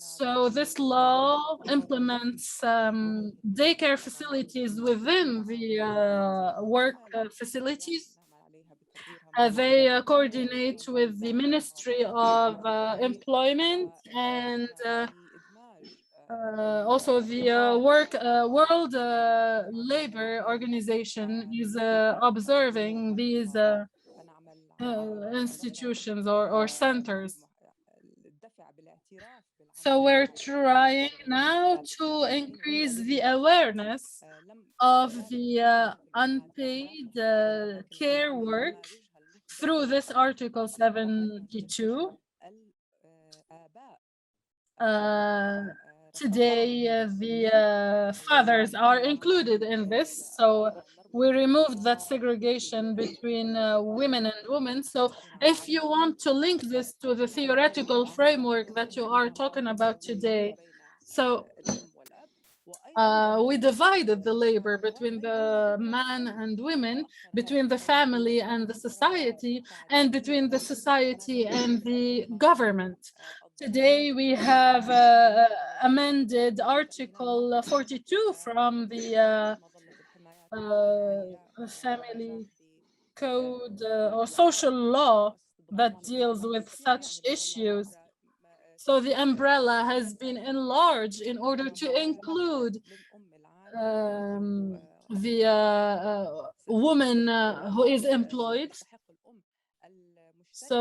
So this law implements daycare facilities within the work facilities. They coordinate with the Ministry of Employment, and also the World Labor Organization is observing these institutions or centers. So we're trying now to increase the awareness of the unpaid care work through this Article 72. Today, the fathers are included in this. So we removed that segregation between women and women. So if you want to link this to the theoretical framework that you are talking about today, so we divided the labor between the man and women, between the family and the society, and between the society and the government. Today, we have amended Article 42 from the family code or social law that deals with such issues. So the umbrella has been enlarged in order to include the woman who is employed. So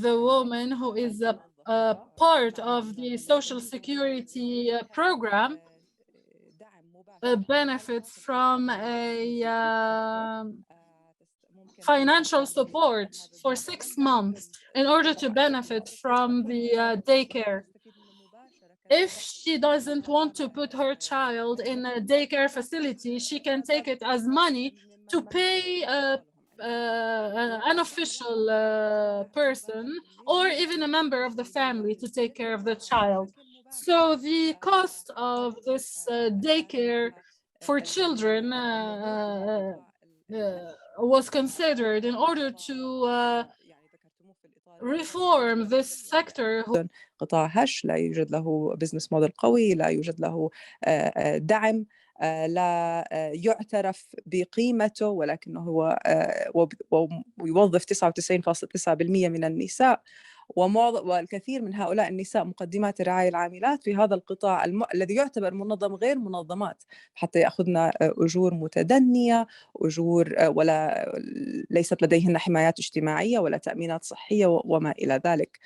the woman who is a part of the Social Security program benefits from a financial support for 6 months in order to benefit from the daycare. If she doesn't want to put her child in a daycare facility, she can take it as money to pay an official person or even a member of the family to take care of the child. So the cost of this daycare for children was considered in order to reform this sector. قطاع هش لا يوجد له بزنس موديل قوي، لا يوجد له دعم، لا يعترف بقيمته، ولكنه هو ويوظف 99.9% من النساء، والكثير من هؤلاء النساء مقدمات الرعاية العاملات في هذا القطاع الذي يعتبر منظم غير منظمات، حتى يأخذن أجور متدنية، أجور ولا ليست لديهن حمايات اجتماعية ولا تأمينات صحية وما إلى ذلك.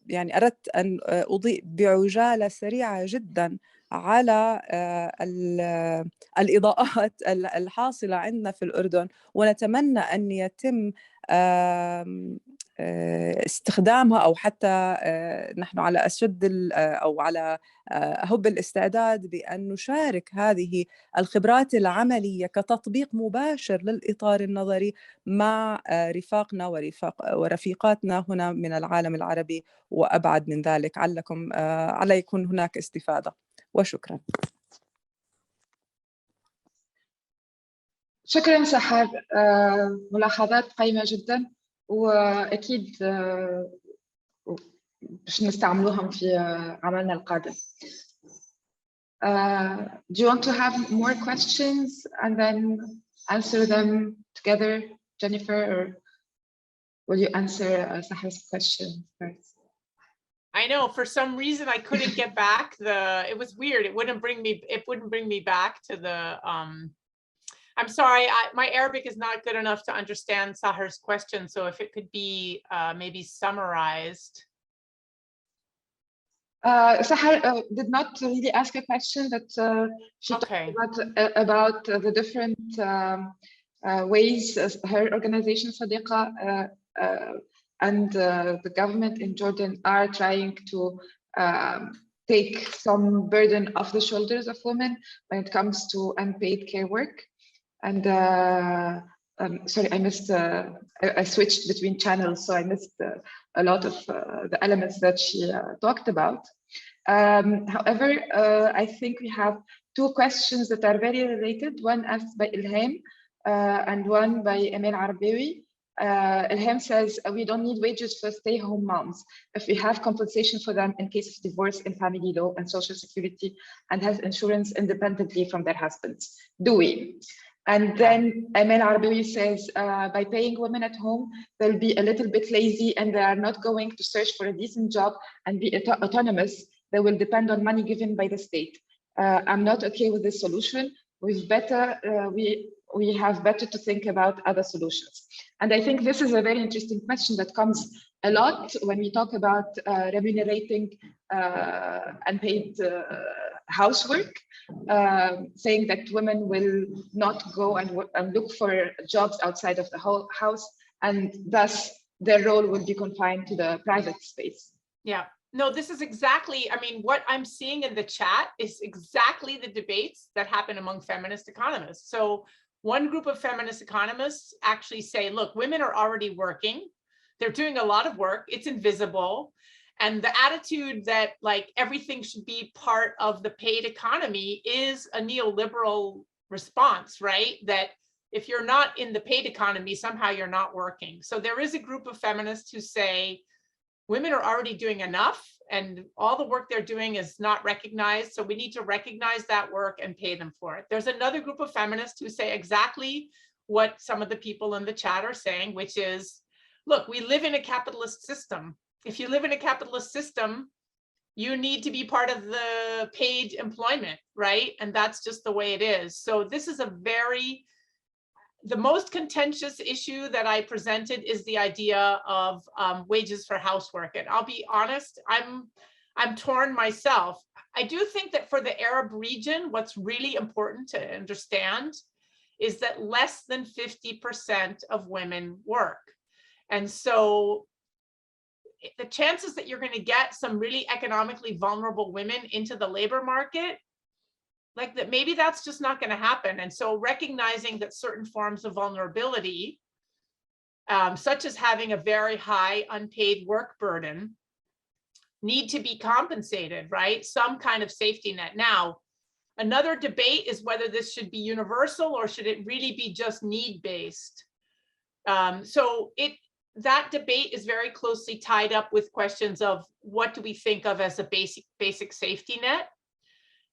يعني أردت أن أضيء بعجالة سريعة جدا على الإضاءات الحاصلة عندنا في الأردن، ونتمنى أن يتم استخدامها، أو حتى نحن على أشد أو على هب الاستعداد بأن نشارك هذه الخبرات العملية كتطبيق مباشر للإطار النظري مع رفاقنا ورفيقاتنا هنا من العالم العربي وأبعد من ذلك، على يكون هناك استفادة. وشكرا. شكرا سحر، ملاحظات قيمة جدا، وأكيد باش نستعملوهم في عملنا القادم. Do you want to have more questions and then answer them together, Jennifer, or will you answer Sahar's question first? I know for some reason I couldn't get back it was weird. It wouldn't bring me back to the I'm sorry, my Arabic is not good enough to understand Sahar's question, so if it could be maybe summarized. Sahar did not really ask a question, but she talked about the different ways her organization Sadiqa and the government in Jordan are trying to take some burden off the shoulders of women when it comes to unpaid care work. And sorry, I missed, I switched between channels, so I missed a lot of the elements that she talked about. However, I think we have two questions that are very related, one asked by Ilham and one by Emel Arabiwi. Ilham says, we don't need wages for stay-home moms if we have compensation for them in case of divorce in family law and social security and has insurance independently from their husbands. Do we? And then Emel Arabiwi says, by paying women at home, they'll be a little bit lazy and they are not going to search for a decent job and be autonomous. They will depend on money given by the state. I'm not okay with this solution. We have better to think about other solutions. And I think this is a very interesting question that comes a lot when we talk about remunerating unpaid housework, saying that women will not go and look for jobs outside of the whole house, and thus their role will be confined to the private space. Yeah, no, this is exactly, I mean, what I'm seeing in the chat is exactly the debates that happen among feminist economists. So one group of feminist economists actually say, look, women are already working. They're doing a lot of work. It's invisible. And the attitude that like everything should be part of the paid economy is a neoliberal response, right? That if you're not in the paid economy, somehow you're not working. So there is a group of feminists who say women are already doing enough and all the work they're doing is not recognized. So we need to recognize that work and pay them for it. There's another group of feminists who say exactly what some of the people in the chat are saying, which is, look, we live in a capitalist system. If you live in a capitalist system, you need to be part of the paid employment, right? And that's just the way it is. So this is the most contentious issue that I presented is the idea of wages for housework. And I'll be honest, I'm torn myself. I do think that for the Arab region, what's really important to understand is that less than 50% of women work. And so the chances that you're going to get some really economically vulnerable women into the labor market, like that, maybe that's just not going to happen. And so recognizing that certain forms of vulnerability, such as having a very high unpaid work burden, need to be compensated, right? Some kind of safety net. Now, another debate is whether this should be universal or should it really be just need-based. That debate is very closely tied up with questions of what do we think of as a basic safety net?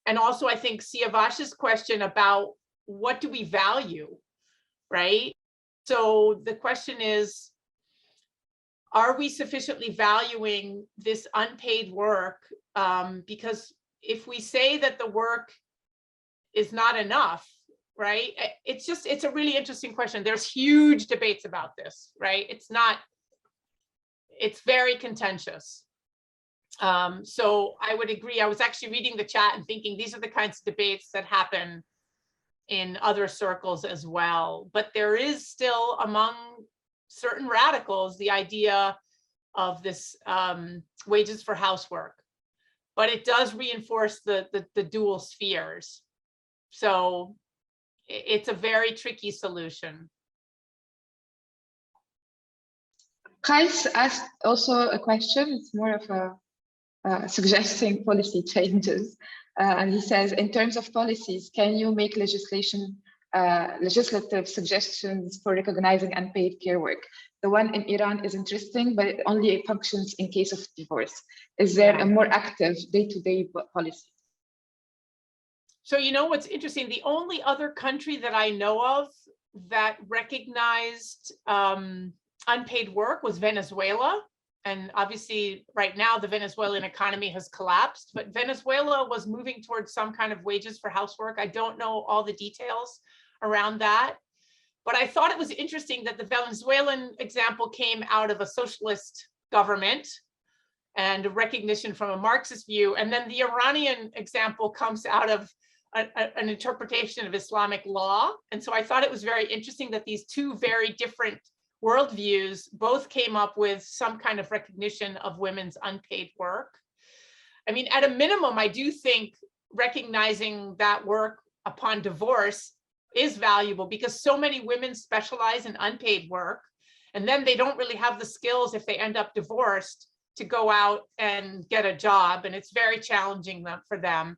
And also, I think Siavash's question about what do we value, right? So the question is, are we sufficiently valuing this unpaid work? Because if we say that the work is not enough, right? It's a really interesting question. There's huge debates about this, right? It's very contentious. So I would agree. I was actually reading the chat and thinking these are the kinds of debates that happen in other circles as well. But there is still among certain radicals the idea of this wages for housework, but it does reinforce the dual spheres. So it's a very tricky solution. Kais asked also a question. It's more of a suggesting policy changes. And he says, in terms of policies, can you make legislative suggestions for recognizing unpaid care work? The one in Iran is interesting, but it only functions in case of divorce. Is there a more active day-to-day policy? So, you know, what's interesting, the only other country that I know of that recognized unpaid work was Venezuela. And obviously right now the Venezuelan economy has collapsed, but Venezuela was moving towards some kind of wages for housework. I don't know all the details around that, but I thought it was interesting that the Venezuelan example came out of a socialist government and a recognition from a Marxist view. And then the Iranian example comes out of an interpretation of Islamic law. And so I thought it was very interesting that these two very different worldviews both came up with some kind of recognition of women's unpaid work. I mean, at a minimum, I do think recognizing that work upon divorce is valuable because so many women specialize in unpaid work, and then they don't really have the skills if they end up divorced to go out and get a job, and it's very challenging for them.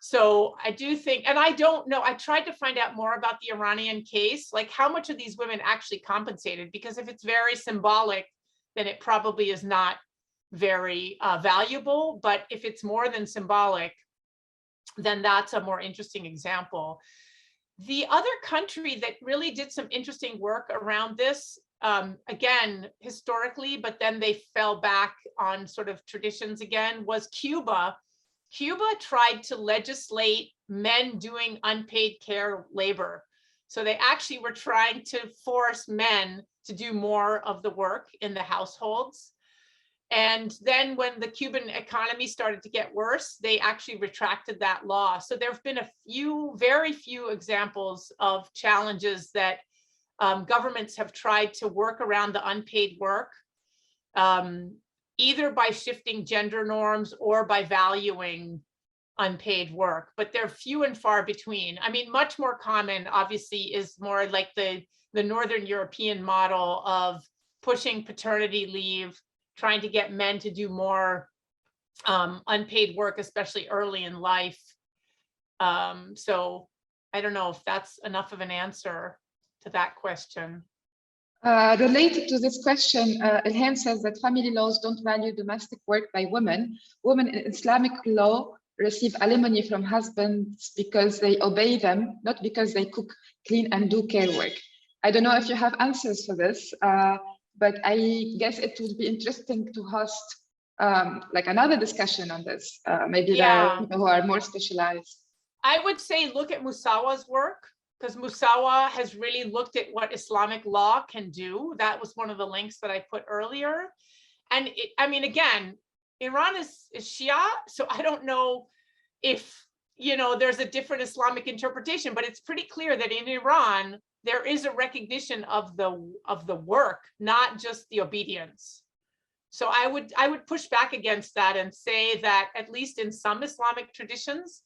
So I do think, and I don't know, I tried to find out more about the Iranian case, like how much are these women actually compensated? Because if it's very symbolic, then it probably is not very valuable. But if it's more than symbolic, then that's a more interesting example. The other country that really did some interesting work around this, again, historically, but then they fell back on sort of traditions again, was Cuba. Cuba tried to legislate men doing unpaid care labor. So they actually were trying to force men to do more of the work in the households. And then when the Cuban economy started to get worse, they actually retracted that law. So there have been very few examples of challenges that governments have tried to work around the unpaid work, either by shifting gender norms or by valuing unpaid work, but they're few and far between. I mean, much more common, obviously, is more like the Northern European model of pushing paternity leave, trying to get men to do more unpaid work, especially early in life. So I don't know if that's enough of an answer to that question. Related to this question, Ilham says that family laws don't value domestic work by women. Women in Islamic law receive alimony from husbands because they obey them, not because they cook, clean, and do care work. I don't know if you have answers for this, but I guess it would be interesting to host like another discussion on this. Maybe there are people who are more specialized. I would say look at Musawa's work, because Musawa has really looked at what Islamic law can do. That was one of the links that I put earlier. And I mean, again, Iran is Shia, so I don't know if, you know, there's a different Islamic interpretation, but it's pretty clear that in Iran, there is a recognition of the work, not just the obedience. So I would push back against that and say that at least in some Islamic traditions,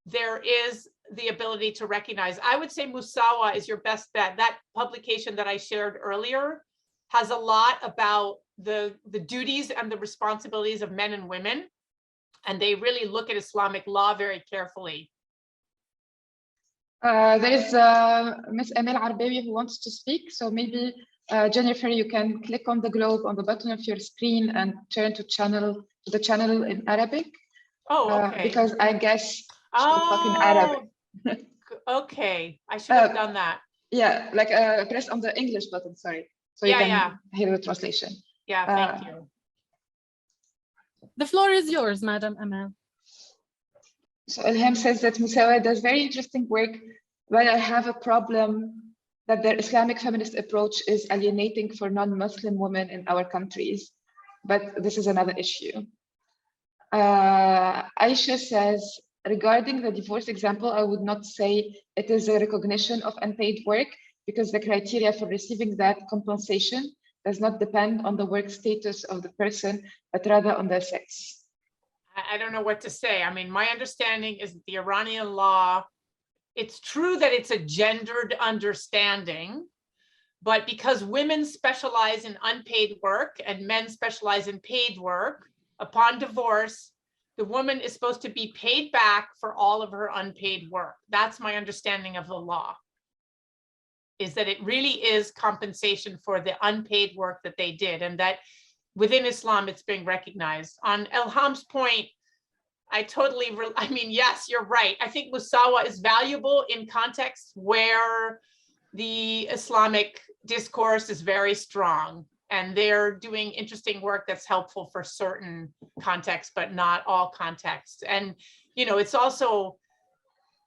there is the ability to recognize. I would say Musawa is your best bet. That publication that I shared earlier has a lot about the duties and the responsibilities of men and women, and they really look at Islamic law very carefully. There is Ms. Emel Arbawi who wants to speak, so maybe Jennifer, you can click on the globe on the bottom of your screen and turn to the channel in Arabic. Oh, okay. Because I guess she talk in Arabic. Okay, I should have done that. Yeah, like press on the English button, sorry. So you can hear the translation. Yeah, thank you. The floor is yours, Madam Amal. So Ilham says that Musawa does very interesting work, but I have a problem that their Islamic feminist approach is alienating for non-Muslim women in our countries. But this is another issue. Aisha says, regarding the divorce example, I would not say it is a recognition of unpaid work because the criteria for receiving that compensation does not depend on the work status of the person, but rather on their sex. I don't know what to say. I mean, my understanding is that the Iranian law, it's true that it's a gendered understanding, but because women specialize in unpaid work and men specialize in paid work, upon divorce, the woman is supposed to be paid back for all of her unpaid work. That's my understanding of the law, is that it really is compensation for the unpaid work that they did, and that within Islam, it's being recognized. On Ilham's point, I mean, yes, you're right. I think Musawa is valuable in contexts where the Islamic discourse is very strong, and they're doing interesting work that's helpful for certain contexts, but not all contexts. And, you know, it's also,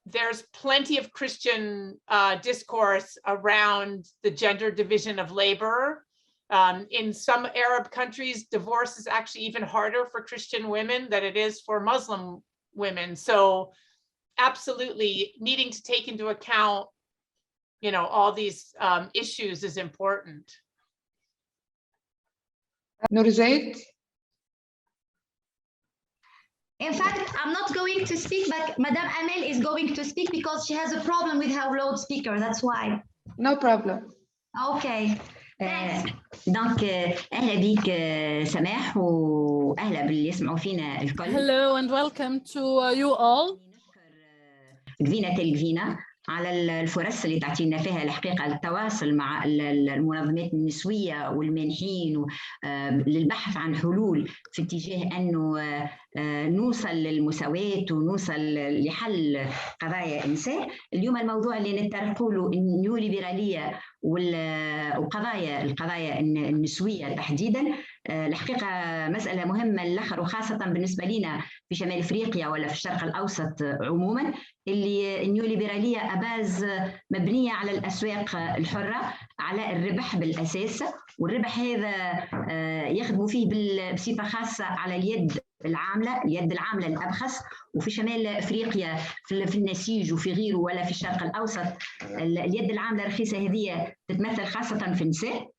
there's plenty of Christian discourse around the gender division of labor. In some Arab countries, divorce is actually even harder for Christian women than it is for Muslim women. So absolutely needing to take into account, you know, all these issues is important. Nurzeit? In fact, I'm not going to speak, but Madame Amel is going to speak because she has a problem with her loudspeaker. That's why. No problem. Okay. دونك اهلا بيك سماح واهلا باللي يسمعوا فينا الكل. Hello and welcome to you all. كفينة الكفينة على الفرص اللي تعطينا فيها الحقيقة التواصل مع المنظمات النسوية والمانحين للبحث عن حلول في اتجاه أنه نوصل للمساواة ونوصل لحل قضايا النساء. اليوم الموضوع اللي نتطرقوا له النيوليبرالية القضايا النسوية تحديدا الحقيقة مسألة مهمة للآخر، وخاصة بالنسبة لنا في شمال أفريقيا ولا في الشرق الأوسط عموما، اللي النيوليبرالية أباز مبنية على الأسواق الحرة، على الربح بالأساس، والربح هذا يخدموا فيه بصفة خاصة على اليد العاملة الأبخس. وفي شمال أفريقيا في النسيج وفي غيره ولا في الشرق الأوسط اليد العاملة الرخيصة هذه تتمثل خاصة في النساء.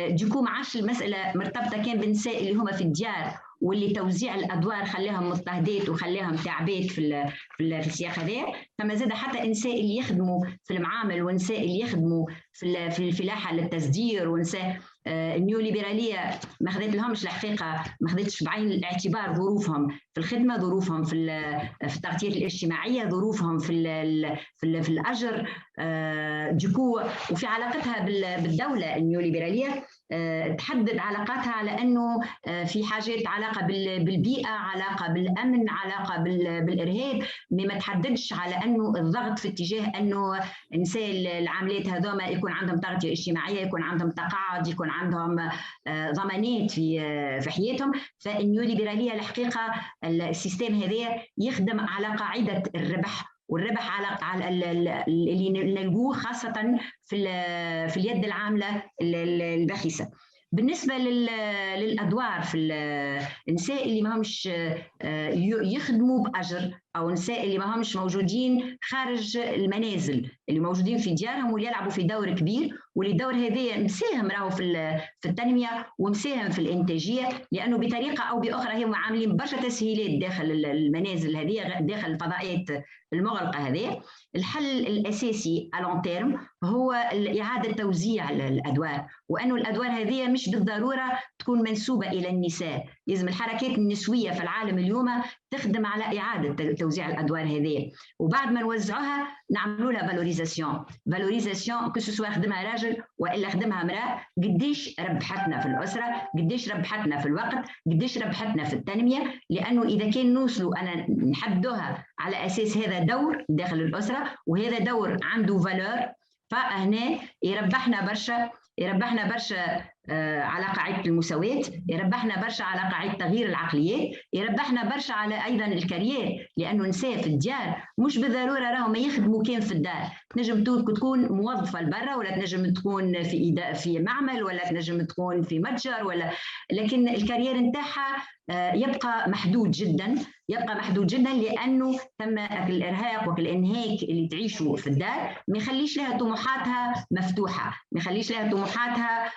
ديكو ما عادش المسألة مرتبطة كان بالنساء اللي هما في الديار واللي توزيع الأدوار خلاهم مضطهدات وخلاهم تعبات في السياق هذا، فما زاد حتى النساء اللي يخدموا في المعامل ونساء اللي يخدموا في الفلاحة للتصدير ونساء. النيوليبرالية ما خذت لهمش الحقيقة، ما خذتش بعين الاعتبار ظروفهم في الخدمة، ظروفهم في التغطية الاجتماعية، ظروفهم في الأجر. ديكو وفي علاقتها بالدولة النيوليبرالية تحدد علاقاتها على أنه في حاجات علاقة بالبيئة، علاقة بالأمن، علاقة بالإرهاب، ما تحددش على أنه الضغط في اتجاه أنه النساء العاملات هذوما يكون عندهم تغطية اجتماعية، يكون عندهم تقاعد، يكون عندهم ضمانات في حياتهم. فالنيوليبرالية الحقيقة السيستم هذا يخدم على قاعدة الربح، والربح على اللي نلقوه خاصة في اليد العاملة البخيسة. بالنسبة للأدوار في النساء اللي ما همش يخدموا بأجر، أو النساء اللي ما همش موجودين خارج المنازل، اللي موجودين في ديارهم واللي يلعبوا في دور كبير، واللي الدور هذا مساهم راهو في التنمية ومساهم في الإنتاجية، لأنه بطريقة أو بأخرى هم عاملين برشا تسهيلات داخل المنازل هذه، داخل الفضائيات المغلقة هذه. الحل الأساسي على تيرم هو إعادة توزيع الأدوار، وأنه الأدوار هذه مش بالضرورة تكون منسوبة إلى النساء. لازم الحركات النسوية في العالم اليوم تخدم على إعادة توزيع الأدوار هذه، وبعد ما نوزعوها نعملوا لها فالوريزاسيون كو سوا خدمها راجل وإلا خدمها امرأة، قديش ربحتنا في الأسرة، قديش ربحتنا في الوقت، قديش ربحتنا في التنمية. لأنه إذا كان نوصلوا أنا نحدوها على أساس هذا دور داخل الأسرة وهذا دور عنده فالور، فهنا يربحنا برشا على قاعدة المساواة، يربحنا برشا على قاعدة تغيير العقليات، يربحنا برشا على أيضا الكارير، لأنه نساء في الديار مش بالضرورة راهم ما يخدموا كان في الدار، تنجم تكون موظفة لبرا، ولا تنجم تكون في معمل، ولا تنجم تكون في متجر، لكن الكارير نتاعها يبقى محدود جدا، لأنه تم الإرهاق والإنهاك اللي تعيشوا في الدار ما يخليش لها طموحاتها مفتوحة، ما يخليش لها طموحاتها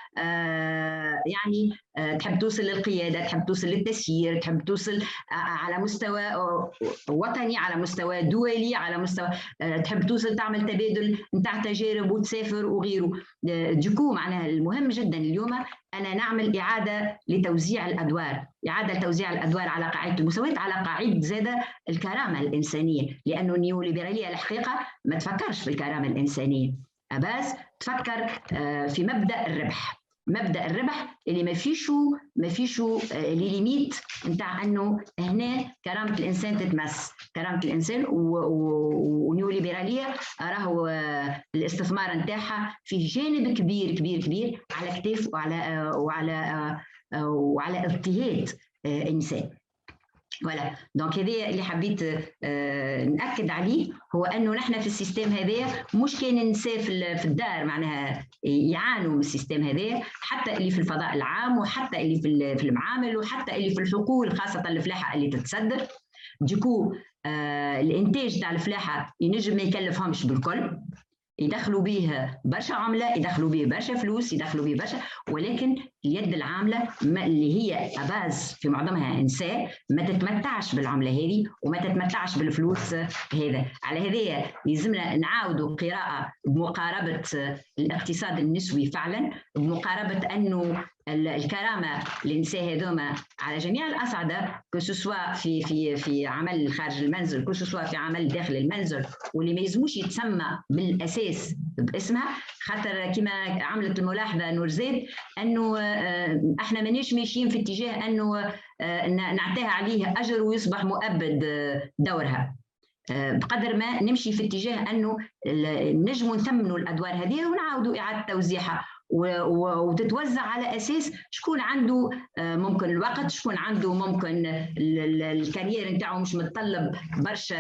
يعني تحب توصل للقيادة، تحب توصل للتسيير، تحب توصل على مستوى وطني، على مستوى دولي، على مستوى تحب توصل تعمل تبادل نتاع تجارب وتسافر وغيره. ديكو معناها المهم جدا اليوم أنا نعمل إعادة لتوزيع الأدوار، على قاعدة المساواة، على قاعدة زادة الكرامة الإنسانية، لأنه النيوليبرالية الحقيقة ما تفكرش في الكرامة الإنسانية، بس تفكر في مبدأ الربح اللي ما فيشو اللي ليميت نتاع انه هنا كرامه الانسان تتمس، كرامه الانسان. ونيوليبراليه راهو الاستثمار نتاعها فيه جانب كبير على كتاف وعلى اضطهاد النساء. ولا دونك هذا اللي حبيت نأكد عليه، هو أنه نحن في السيستم هذا مش كان النساء في الدار معناها يعانوا من السيستم هذا، حتى اللي في الفضاء العام، وحتى اللي في المعامل، وحتى اللي في الحقول، خاصة الفلاحة اللي تتصدر. ديكو الإنتاج تاع الفلاحة ينجم ما يكلفهمش بالكل، يدخلوا به برشا عملة، يدخلوا به برشا فلوس، يدخلوا به برشا، ولكن اليد العاملة اللي هي أباز في معظمها نساء ما تتمتعش بالعملة هذه وما تتمتعش بالفلوس هذا. على هذا يلزمنا نعاودوا قراءة بمقاربة الاقتصاد النسوي فعلا، بمقاربة أنه الكرامة للنساء هذوما على جميع الأصعدة، كسوا في عمل خارج المنزل، كسوا في عمل داخل المنزل، واللي ما يلزموش يتسمى بالأساس باسمها، خاطر كما عملت الملاحظة نور زيد أنه احنا مانيش ماشيين في اتجاه أنه نعطيها عليه أجر ويصبح مؤبد دورها، بقدر ما نمشي في اتجاه أنه نجموا نثمنوا الأدوار هذه ونعاودوا إعادة توزيعها. وتتوزع على اساس شكون عنده ممكن الوقت، شكون عنده ممكن الكارير نتاعو مش متطلب برشا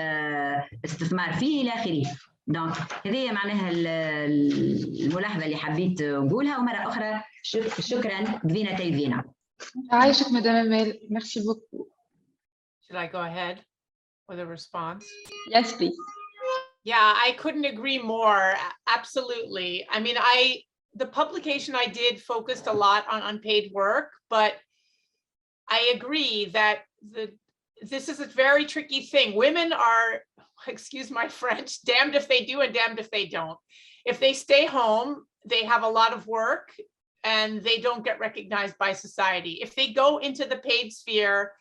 استثمار فيه الى اخره. دونك هذه معناها الملاحظه اللي حبيت نقولها. ومره اخرى شكرا كفينة تلفينا. عايشك مدام أمال. Merci beaucoup. Should I go ahead with a response? Yes, please. Yeah, I couldn't agree more. Absolutely. I mean, the publication I did focused a lot on unpaid work, but I agree that this is a very tricky thing. Women are, excuse my French, damned if they do and damned if they don't. If they stay home, they have a lot of work and they don't get recognized by society. If they go into the paid sphere,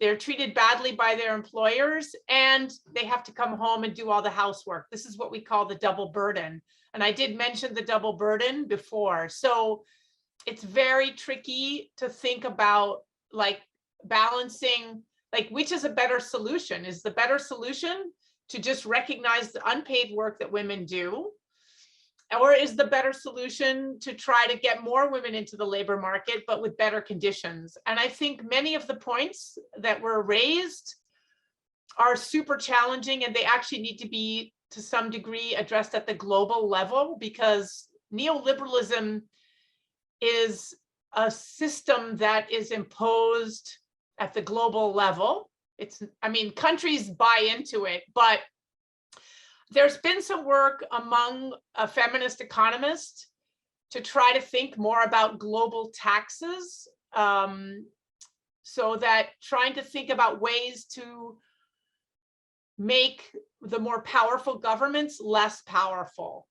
they're treated badly by their employers and they have to come home and do all the housework. This is what we call the double burden. And I did mention the double burden before. So it's very tricky to think about like balancing, like which is a better solution? Is the better solution to just recognize the unpaid work that women do? Or is the better solution to try to get more women into the labor market, but with better conditions? And I think many of the points that were raised are super challenging, and they actually need to be, to some degree, addressed at the global level, because neoliberalism is a system that is imposed at the global level. It's, I mean, countries buy into it, but there's been some work among feminist economists to try to think more about global taxes, so that trying to think about ways to make the more powerful governments less powerful,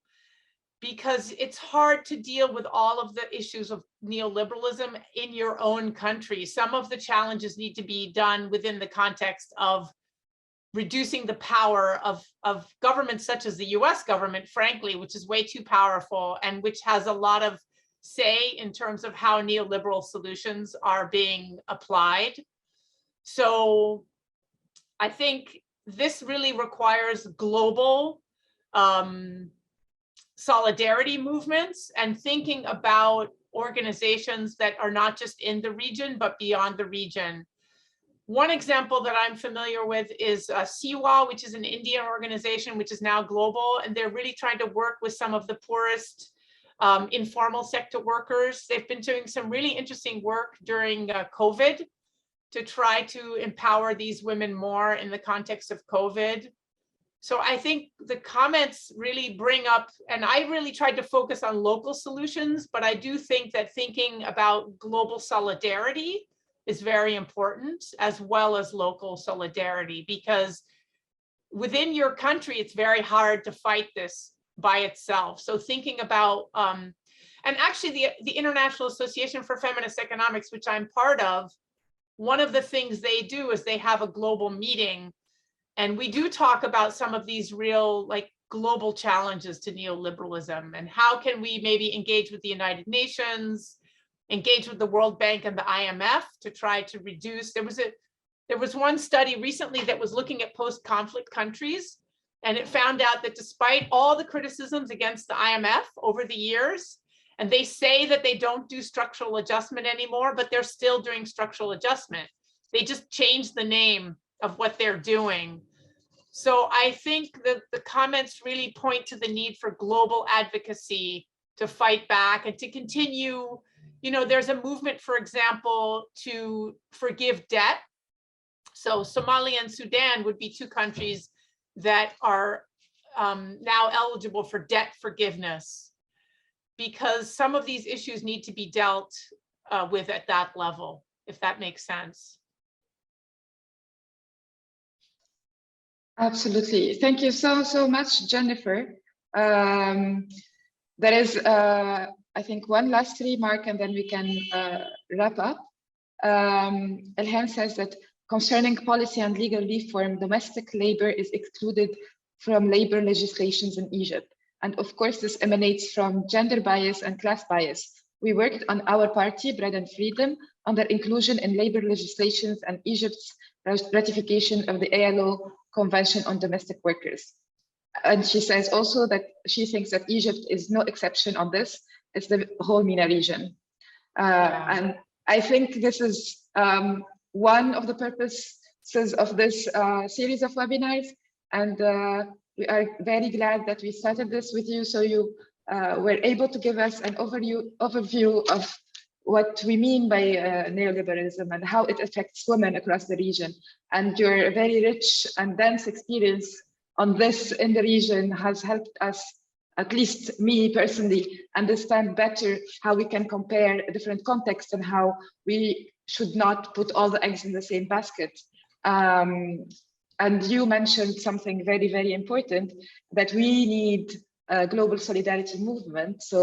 because it's hard to deal with all of the issues of neoliberalism in your own country. Some of the challenges need to be done within the context of reducing the power of governments such as the US government, frankly, which is way too powerful and which has a lot of say in terms of how neoliberal solutions are being applied. So I think this really requires global solidarity movements and thinking about organizations that are not just in the region, but beyond the region. One example that I'm familiar with is CIWA, which is an Indian organization, which is now global, and they're really trying to work with some of the poorest informal sector workers. They've been doing some really interesting work during COVID to try to empower these women more in the context of COVID. So I think the comments really bring up, and I really tried to focus on local solutions, but I do think that thinking about global solidarity is very important, as well as local solidarity, because within your country, it's very hard to fight this by itself. So thinking about, and actually the International Association for Feminist Economics, which I'm part of, one of the things they do is they have a global meeting, and we do talk about some of these real like global challenges to neoliberalism, and how can we maybe engage with the United Nations, engage with the World Bank and the IMF to try to reduce. There was one study recently that was looking at post-conflict countries, and it found out that despite all the criticisms against the IMF over the years, and they say that they don't do structural adjustment anymore, but they're still doing structural adjustment. They just changed the name of what they're doing. So I think that the comments really point to the need for global advocacy to fight back and to continue. You know, there's a movement, for example, to forgive debt. So Somalia and Sudan would be two countries that are now eligible for debt forgiveness, because some of these issues need to be dealt with at that level, if that makes sense. Absolutely. Thank you so much, Jennifer. There is, I think, one last remark, and then we can wrap up. Elham says that concerning policy and legal reform, domestic labor is excluded from labor legislations in Egypt. And of course, this emanates from gender bias and class bias. We worked on our party, Bread and Freedom, on their inclusion in labor legislations and Egypt's ratification of the ILO Convention on Domestic Workers. And she says also that she thinks that Egypt is no exception on this. it's the whole MENA region. And I think this is one of the purposes of this series of webinars. And we are very glad that we started this with you, so you were able to give us an overview of what we mean by neoliberalism and how it affects women across the region. And your very rich and dense experience on this in the region has helped us, at least me personally, understand better how we can compare different contexts and how we should not put all the eggs in the same basket. And you mentioned something very, very important, that we need a global solidarity movement. So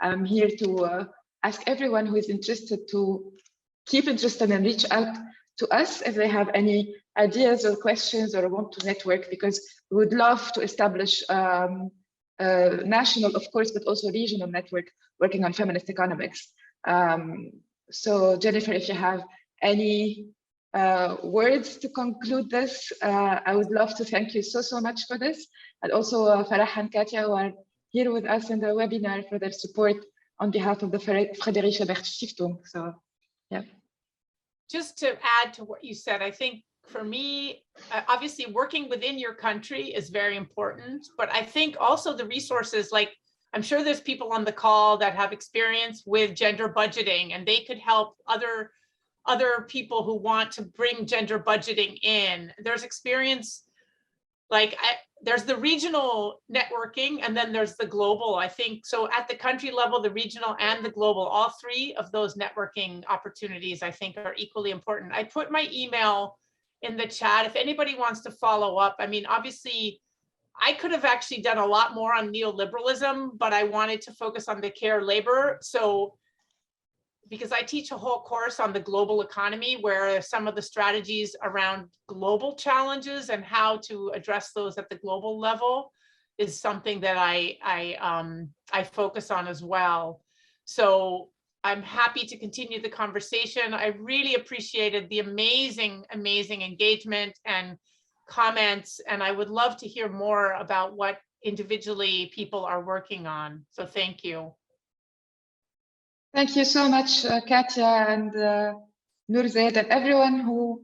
I'm here to ask everyone who is interested to keep interested and reach out to us if they have any ideas or questions or want to network, because we would love to establish national, of course, but also regional network working on feminist economics. So Jennifer, if you have any words to conclude this, I would love to thank you so much for this. And also Farah and Katia, who are here with us in the webinar, for their support on behalf of the Friedrich Ebert Stiftung. So, yeah. Just to add to what you said, I think for me, obviously working within your country is very important, but I think also the resources, like I'm sure there's people on the call that have experience with gender budgeting, and they could help other people who want to bring gender budgeting in. There's experience, like there's the regional networking, and then there's the global. I think so at the country level, the regional and the global, all three of those networking opportunities I think are equally important. I put my email in the chat if anybody wants to follow up. I mean, obviously I could have actually done a lot more on neoliberalism, but I wanted to focus on the care labor. So because I teach a whole course on the global economy, where some of the strategies around global challenges and how to address those at the global level is something that I focus on as well. So I'm happy to continue the conversation. I really appreciated the amazing engagement and comments, and I would love to hear more about what individually people are working on. So thank you. Thank you so much, Katia and Nurzaid, and everyone who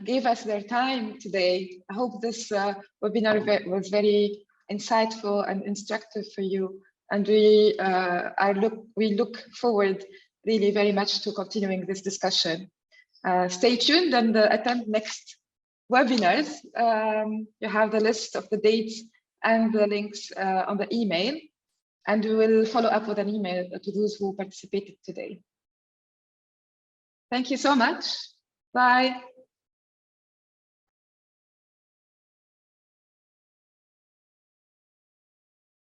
gave us their time today. I hope this webinar was very insightful and instructive for you. And we look forward really very much to continuing this discussion. Stay tuned and attend next webinars. You have the list of the dates and the links on the email. And we will follow up with an email to those who participated today. Thank you so much. Bye.